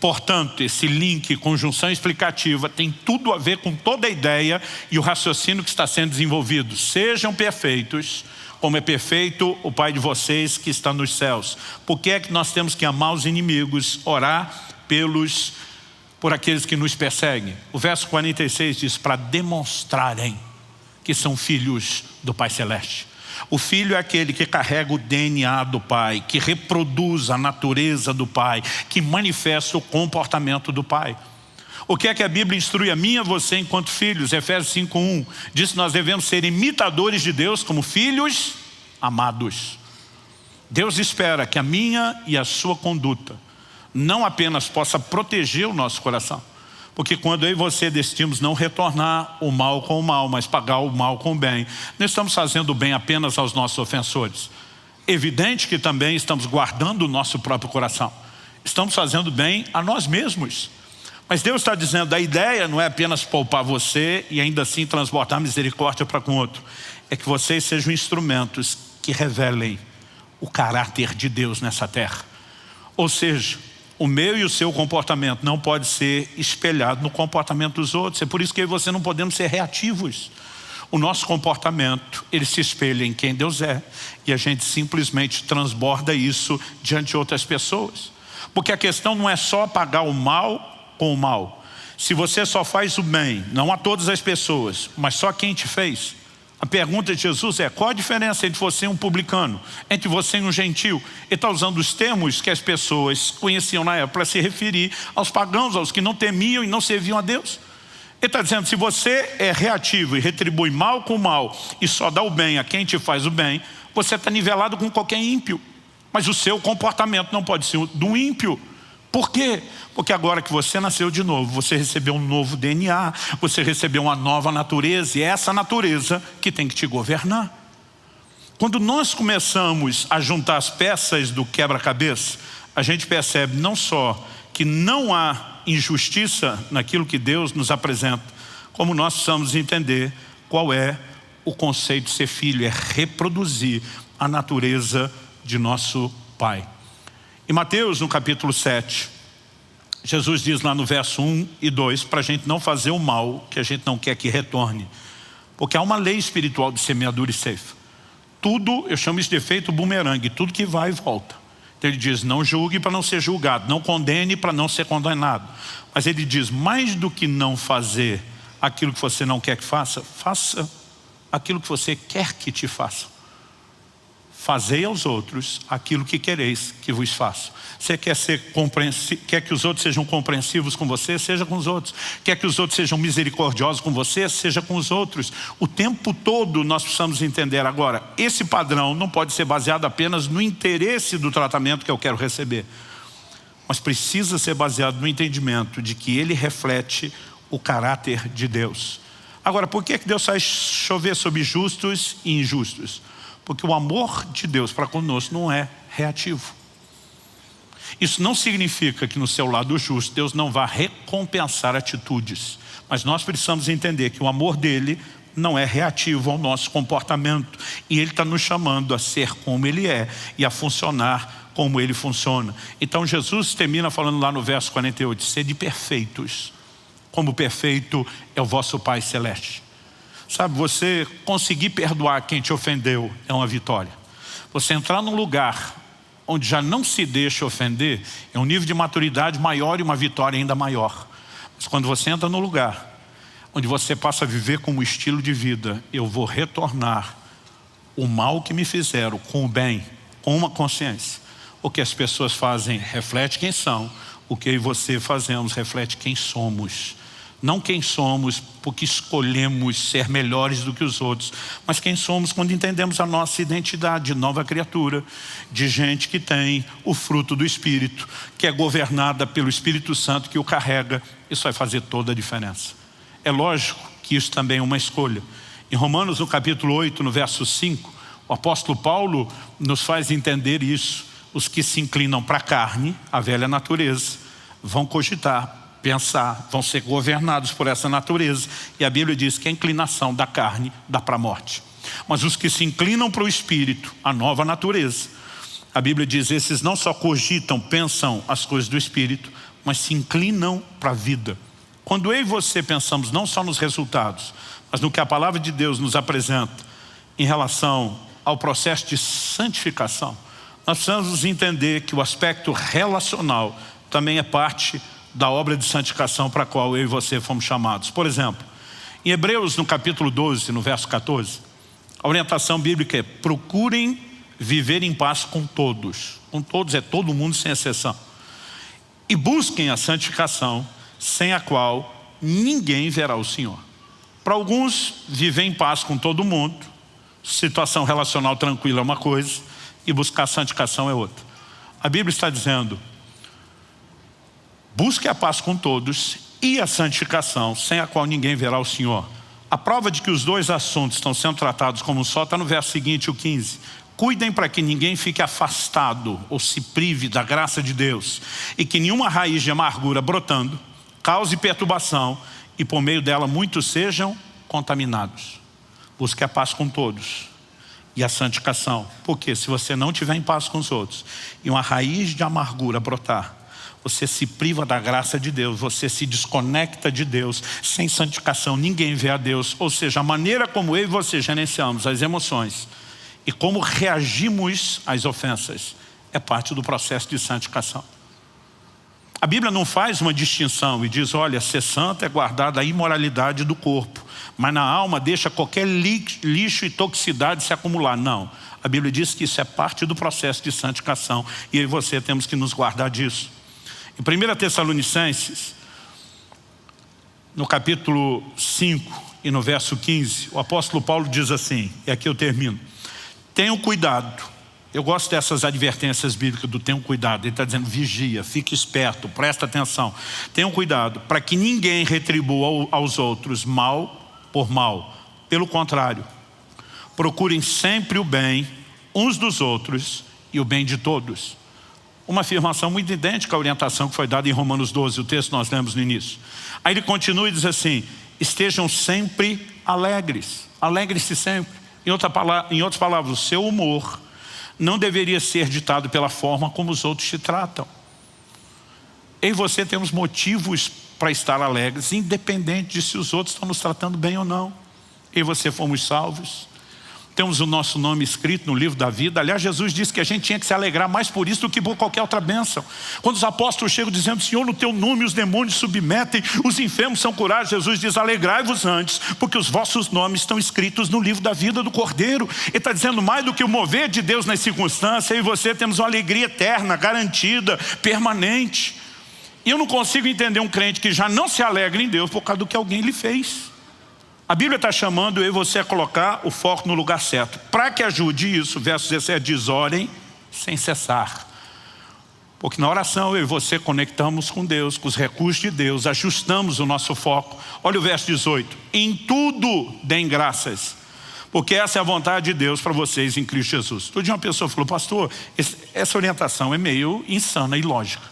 Speaker 1: portanto, esse link, conjunção explicativa, tem tudo a ver com toda a ideia e o raciocínio que está sendo desenvolvido. Sejam perfeitos, como é perfeito o Pai de vocês que está nos céus. Por que é que nós temos que amar os inimigos, orar por aqueles que nos perseguem? O verso 46 diz, para demonstrarem que são filhos do Pai Celeste. O filho é aquele que carrega o DNA do Pai, que reproduz a natureza do Pai, que manifesta o comportamento do Pai. O que é que a Bíblia instrui a mim e a você enquanto filhos? Efésios 5:1 diz que nós devemos ser imitadores de Deus como filhos amados. Deus espera que a minha e a sua conduta não apenas possa proteger o nosso coração, porque quando eu e você decidimos não retornar o mal com o mal, mas pagar o mal com o bem, não estamos fazendo o bem apenas aos nossos ofensores. Evidente que também estamos guardando o nosso próprio coração. Estamos fazendo bem a nós mesmos. Mas Deus está dizendo, a ideia não é apenas poupar você e ainda assim transportar misericórdia para com outro. É que vocês sejam instrumentos que revelem o caráter de Deus nessa terra. Ou seja, o meu e o seu comportamento não pode ser espelhado no comportamento dos outros. É por isso que eu e você não podemos ser reativos. O nosso comportamento, ele se espelha em quem Deus é. E a gente simplesmente transborda isso diante de outras pessoas. Porque a questão não é só pagar o mal com o mal. Se você só faz o bem, não a todas as pessoas, mas só quem te fez. A pergunta de Jesus é, qual a diferença entre você e um publicano? Entre você e um gentil? Ele está usando os termos que as pessoas conheciam na época para se referir aos pagãos, aos que não temiam e não serviam a Deus. Ele está dizendo, se você é reativo e retribui mal com mal e só dá o bem a quem te faz o bem, você está nivelado com qualquer ímpio. Mas o seu comportamento não pode ser o do ímpio. Por quê? Porque agora que você nasceu de novo, você recebeu um novo DNA, você recebeu uma nova natureza, e é essa natureza que tem que te governar. Quando nós começamos a juntar as peças do quebra-cabeça, a gente percebe não só que não há injustiça naquilo que Deus nos apresenta, como nós precisamos entender qual é o conceito de ser filho, é reproduzir a natureza de nosso Pai. Em Mateus, no capítulo 7, Jesus diz lá no verso 1 e 2, para a gente não fazer o mal que a gente não quer que retorne. Porque há uma lei espiritual de semeadura e ceifa. Tudo, eu chamo isso de efeito bumerangue, tudo que vai e volta. Então ele diz, não julgue para não ser julgado, não condene para não ser condenado. Mas ele diz, mais do que não fazer aquilo que você não quer que faça, faça aquilo que você quer que te faça. Fazei aos outros aquilo que quereis que vos façam. Você quer que os outros sejam compreensivos com você? Seja com os outros. Quer que os outros sejam misericordiosos com você? Seja com os outros. O tempo todo nós precisamos entender agora, esse padrão não pode ser baseado apenas no interesse do tratamento que eu quero receber, mas precisa ser baseado no entendimento de que ele reflete o caráter de Deus. Agora, por que Deus faz chover sobre justos e injustos? Porque o amor de Deus para conosco não é reativo. Isso não significa que no seu lado justo Deus não vá recompensar atitudes. Mas nós precisamos entender que o amor dele não é reativo ao nosso comportamento. E ele está nos chamando a ser como ele é e a funcionar como ele funciona. Então Jesus termina falando lá no verso 48, sede perfeitos, como perfeito é o vosso Pai Celeste. Sabe, você conseguir perdoar quem te ofendeu é uma vitória. Você entrar num lugar onde já não se deixa ofender é um nível de maturidade maior e uma vitória ainda maior. Mas quando você entra num lugar onde você passa a viver como estilo de vida, eu vou retornar o mal que me fizeram com o bem, com uma consciência. O que as pessoas fazem reflete quem são, o que eu e você fazemos reflete quem somos. Não quem somos porque escolhemos ser melhores do que os outros, mas quem somos quando entendemos a nossa identidade de nova criatura, de gente que tem o fruto do Espírito, que é governada pelo Espírito Santo que o carrega. Isso vai fazer toda a diferença. É lógico que isso também é uma escolha. Em Romanos, no capítulo 8, no verso 5, o apóstolo Paulo nos faz entender isso. Os que se inclinam para a carne, a velha natureza, vão cogitar, pensar, vão ser governados por essa natureza. E a Bíblia diz que a inclinação da carne dá para a morte. Mas os que se inclinam para o Espírito, a nova natureza, a Bíblia diz, esses não só cogitam, pensam as coisas do Espírito, mas se inclinam para a vida. Quando eu e você pensamos não só nos resultados, mas no que a palavra de Deus nos apresenta em relação ao processo de santificação, nós precisamos entender que o aspecto relacional também é parte da obra de santificação para a qual eu e você fomos chamados. Por exemplo, em Hebreus, no capítulo 12, no verso 14, a orientação bíblica é: procurem viver em paz com todos. Com todos é todo mundo sem exceção. E busquem a santificação, sem a qual ninguém verá o Senhor. Para alguns, viver em paz com todo mundo, situação relacional tranquila é uma coisa, e buscar a santificação é outra. A Bíblia está dizendo: busque a paz com todos e a santificação, sem a qual ninguém verá o Senhor. A prova de que os dois assuntos estão sendo tratados como um só está no verso seguinte, o 15. Cuidem para que ninguém fique afastado ou se prive da graça de Deus, e que nenhuma raiz de amargura brotando cause perturbação, e por meio dela muitos sejam contaminados. Busque a paz com todos e a santificação, porque se você não tiver em paz com os outros e uma raiz de amargura brotar, você se priva da graça de Deus, você se desconecta de Deus. Sem santificação ninguém vê a Deus. Ou seja, a maneira como eu e você gerenciamos as emoções e como reagimos às ofensas é parte do processo de santificação. A Bíblia não faz uma distinção e diz: olha, ser santo é guardar da imoralidade do corpo, mas na alma deixa qualquer lixo e toxicidade se acumular. Não, a Bíblia diz que isso é parte do processo de santificação, e eu e você temos que nos guardar disso. Em 1 Tessalonicenses, no capítulo 5 e no verso 15, o apóstolo Paulo diz assim, e aqui eu termino: tenham cuidado. Eu gosto dessas advertências bíblicas do tenham cuidado. Ele está dizendo: vigia, fique esperto, presta atenção. Tenham cuidado para que ninguém retribua aos outros mal por mal. Pelo contrário, procurem sempre o bem uns dos outros e o bem de todos. Uma afirmação muito idêntica à orientação que foi dada em Romanos 12, o texto que nós lemos no início. Aí ele continua e diz assim: estejam sempre alegres. Alegre-se sempre. Em outras palavras, o seu humor não deveria ser ditado pela forma como os outros te tratam. Eu e você temos motivos para estar alegres, independente de se os outros estão nos tratando bem ou não. Eu e você fomos salvos. Temos o nosso nome escrito no livro da vida. Aliás, Jesus disse que a gente tinha que se alegrar mais por isso do que por qualquer outra bênção. Quando os apóstolos chegam dizendo: Senhor, no teu nome os demônios submetem, os enfermos são curados, Jesus diz: alegrai-vos antes, porque os vossos nomes estão escritos no livro da vida do Cordeiro. Ele está dizendo mais do que o mover de Deus nas circunstâncias. Eu e você temos uma alegria eterna, garantida, permanente. E eu não consigo entender um crente que já não se alegra em Deus por causa do que alguém lhe fez. A Bíblia está chamando eu e você a colocar o foco no lugar certo. Para que ajude isso, verso 17 diz: orem sem cessar. Porque na oração eu e você conectamos com Deus, com os recursos de Deus, ajustamos o nosso foco. Olha o verso 18: em tudo deem graças, porque essa é a vontade de Deus para vocês em Cristo Jesus. Todo dia uma pessoa falou: pastor, essa orientação é meio insana e ilógica.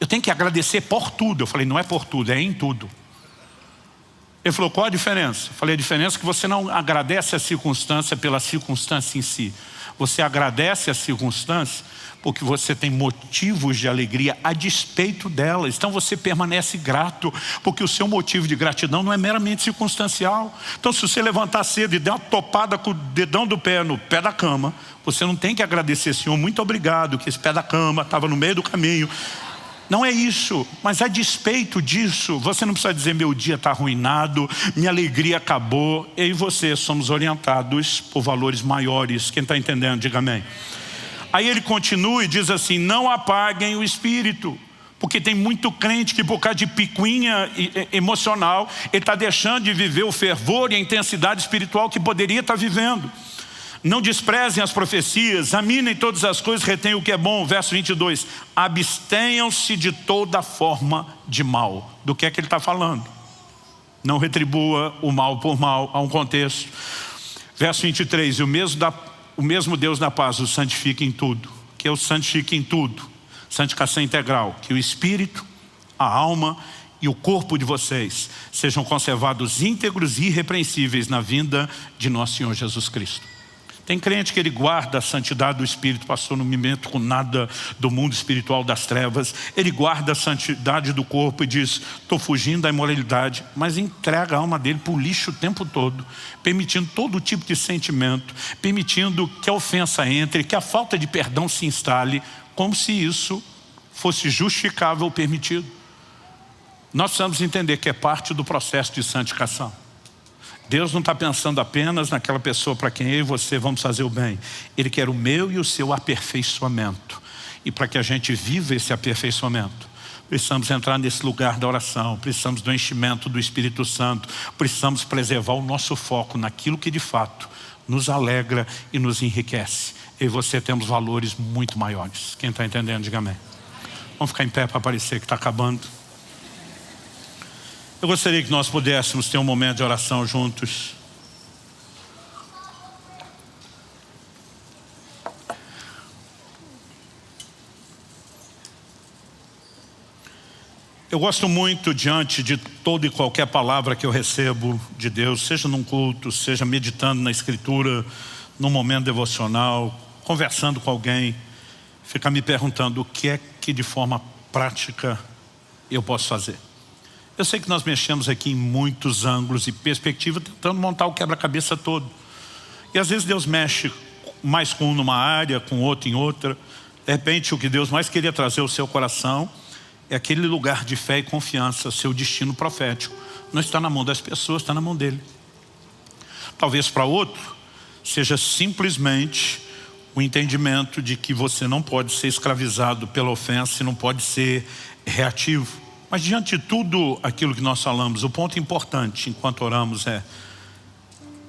Speaker 1: Eu tenho que agradecer por tudo. Eu falei: não é por tudo, é em tudo. Ele falou: qual a diferença? Eu falei: a diferença é que você não agradece a circunstância pela circunstância em si. Você agradece a circunstância porque você tem motivos de alegria a despeito delas. Então você permanece grato, porque o seu motivo de gratidão não é meramente circunstancial. Então, se você levantar cedo e der uma topada com o dedão do pé no pé da cama, você não tem que agradecer: Senhor, muito obrigado que esse pé da cama estava no meio do caminho. Não é isso, mas a despeito disso, você não precisa dizer: meu dia está arruinado, minha alegria acabou. Eu e você somos orientados por valores maiores. Quem está entendendo, diga amém. Aí ele continua e diz assim: não apaguem o espírito. Porque tem muito crente que por causa de picuinha emocional, ele está deixando de viver o fervor e a intensidade espiritual que poderia estar vivendo. Não desprezem as profecias, examinem todas as coisas, retenham o que é bom. Verso 22, abstenham-se de toda forma de mal. Do que é que ele está falando? Não retribua o mal por mal. Há um contexto. Verso 23, o mesmo Deus da paz o santifique em tudo. Que eu santifique em tudo. Santificação integral. Que o espírito, a alma e o corpo de vocês sejam conservados íntegros e irrepreensíveis na vinda de nosso Senhor Jesus Cristo. Tem crente que ele guarda a santidade do Espírito, pastor, não me meto com nada do mundo espiritual das trevas. Ele guarda a santidade do corpo e diz, estou fugindo da imoralidade, mas entrega a alma dele para o lixo o tempo todo, permitindo todo tipo de sentimento, permitindo que a ofensa entre, que a falta de perdão se instale, como se isso fosse justificável ou permitido. Nós precisamos entender que é parte do processo de santificação. Deus não está pensando apenas naquela pessoa para quem eu e você vamos fazer o bem. Ele quer o meu e o seu aperfeiçoamento. E para que a gente viva esse aperfeiçoamento, precisamos entrar nesse lugar da oração, precisamos do enchimento do Espírito Santo, precisamos preservar o nosso foco naquilo que de fato nos alegra e nos enriquece. Eu e você temos valores muito maiores. Quem está entendendo, diga amém. Vamos ficar em pé para parecer que está acabando. Eu gostaria que nós pudéssemos ter um momento de oração juntos. Eu gosto muito, diante de toda e qualquer palavra que eu recebo de Deus, seja num culto, seja meditando na Escritura, num momento devocional, conversando com alguém, ficar me perguntando o que é que de forma prática eu posso fazer. Eu sei que nós mexemos aqui em muitos ângulos e perspectivas, tentando montar o quebra-cabeça todo. E às vezes Deus mexe mais com um numa área, com outro em outra. De repente o que Deus mais queria trazer ao seu coração é aquele lugar de fé e confiança, seu destino profético. Não está na mão das pessoas, está na mão dele. Talvez para outro seja simplesmente o entendimento de que você não pode ser escravizado pela ofensa e não pode ser reativo. Mas diante de tudo aquilo que nós falamos, o ponto importante enquanto oramos é: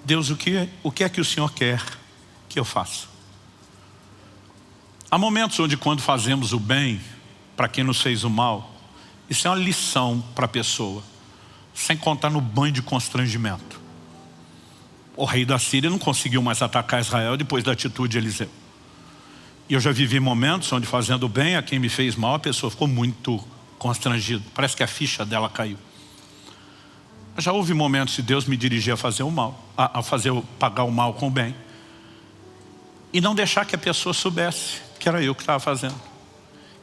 Speaker 1: Deus, o que é que o Senhor quer que eu faça? Há momentos onde, quando fazemos o bem para quem nos fez o mal, isso é uma lição para a pessoa, sem contar no banho de constrangimento. O rei da Síria não conseguiu mais atacar Israel depois da atitude de Eliseu. E eu já vivi momentos onde, fazendo o bem a quem me fez mal, a pessoa ficou muito constrangido, parece que a ficha dela caiu. Já houve momentos que Deus me dirigia a fazer o mal, pagar o mal com o bem, e não deixar que a pessoa soubesse que era eu que estava fazendo.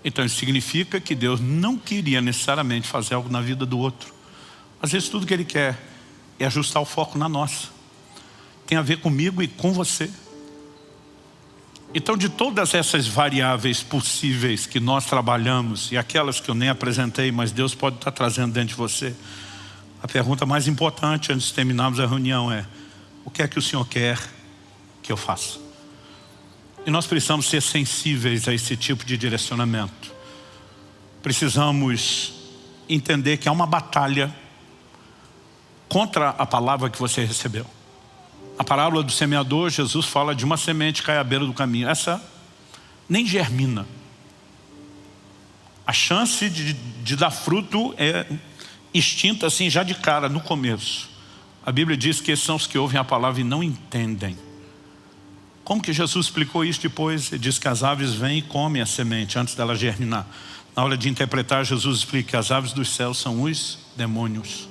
Speaker 1: Então isso significa que Deus não queria necessariamente fazer algo na vida do outro. Às vezes tudo que Ele quer é ajustar o foco na nossa. Tem a ver comigo e com você. Então, de todas essas variáveis possíveis que nós trabalhamos, e aquelas que eu nem apresentei, mas Deus pode estar trazendo dentro de você, a pergunta mais importante antes de terminarmos a reunião é: o que é que o Senhor quer que eu faça? E nós precisamos ser sensíveis a esse tipo de direcionamento. Precisamos entender que há uma batalha contra a palavra que você recebeu. A parábola do semeador, Jesus fala de uma semente que cai à beira do caminho. Essa nem germina. A chance de dar fruto é extinta assim já de cara, no começo. A Bíblia diz que esses são os que ouvem a palavra e não entendem. Como que Jesus explicou isso depois? Ele diz que as aves vêm e comem a semente antes dela germinar. Na hora de interpretar, Jesus explica que as aves dos céus são os demônios.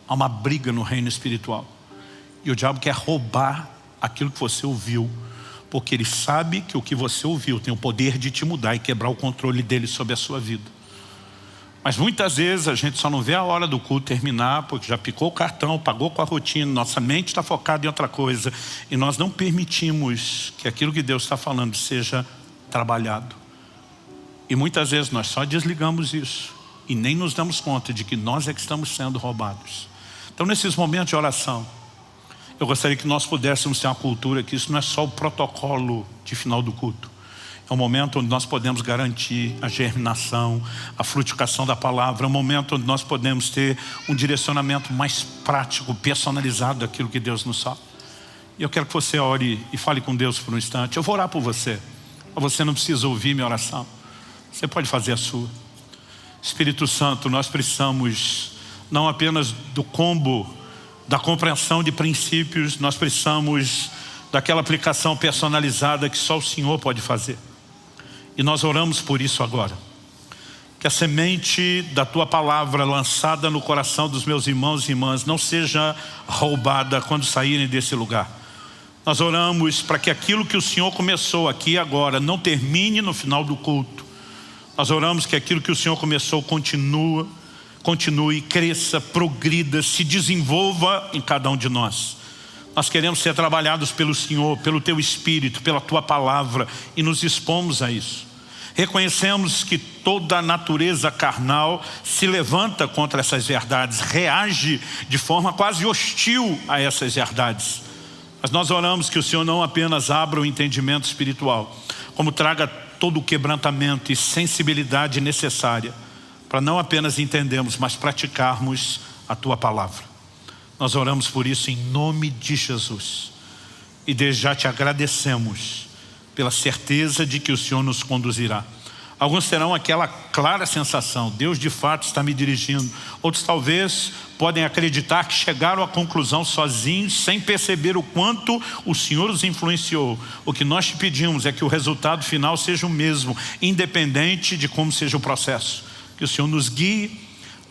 Speaker 1: Há uma briga no reino espiritual. E o diabo quer roubar aquilo que você ouviu, porque ele sabe que o que você ouviu tem o poder de te mudar e quebrar o controle dele sobre a sua vida. Mas muitas vezes a gente só não vê a hora do culto terminar, porque já picou o cartão, pagou com a rotina, nossa mente está focada em outra coisa, e nós não permitimos que aquilo que Deus está falando seja trabalhado. E muitas vezes nós só desligamos isso e nem nos damos conta de que nós é que estamos sendo roubados. Então, nesses momentos de oração, eu gostaria que nós pudéssemos ter uma cultura que isso não é só o protocolo de final do culto. É um momento onde nós podemos garantir a germinação, a frutificação da palavra. É um momento onde nós podemos ter um direcionamento mais prático, personalizado daquilo que Deus nos fala. E eu quero que você ore e fale com Deus por um instante. Eu vou orar por você. Você não precisa ouvir minha oração. Você pode fazer a sua. Espírito Santo, nós precisamos não apenas do combo da compreensão de princípios, nós precisamos daquela aplicação personalizada que só o Senhor pode fazer. E nós oramos por isso agora. Que a semente da Tua palavra lançada no coração dos meus irmãos e irmãs não seja roubada quando saírem desse lugar. Nós oramos para que aquilo que o Senhor começou aqui e agora não termine no final do culto. Nós oramos que aquilo que o Senhor começou continue, cresça, progrida, se desenvolva em cada um de nós. Nós queremos ser trabalhados pelo Senhor, pelo Teu Espírito, pela Tua Palavra, e nos expomos a isso. Reconhecemos que toda a natureza carnal se levanta contra essas verdades, reage de forma quase hostil a essas verdades. Mas nós oramos que o Senhor não apenas abra o entendimento espiritual, como traga todo o quebrantamento e sensibilidade necessária para não apenas entendermos, mas praticarmos a Tua Palavra. Nós oramos por isso em nome de Jesus. E desde já te agradecemos pela certeza de que o Senhor nos conduzirá. Alguns terão aquela clara sensação, Deus de fato está me dirigindo. Outros talvez podem acreditar que chegaram à conclusão sozinhos, sem perceber o quanto o Senhor os influenciou. O que nós te pedimos é que o resultado final seja o mesmo, independente de como seja o processo. Que o Senhor nos guie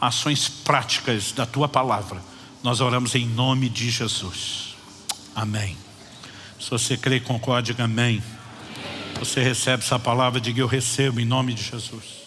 Speaker 1: a ações práticas da Tua Palavra. Nós oramos em nome de Jesus. Amém. Se você crê e concorda, diga amém. Você recebe essa palavra, diga eu recebo em nome de Jesus.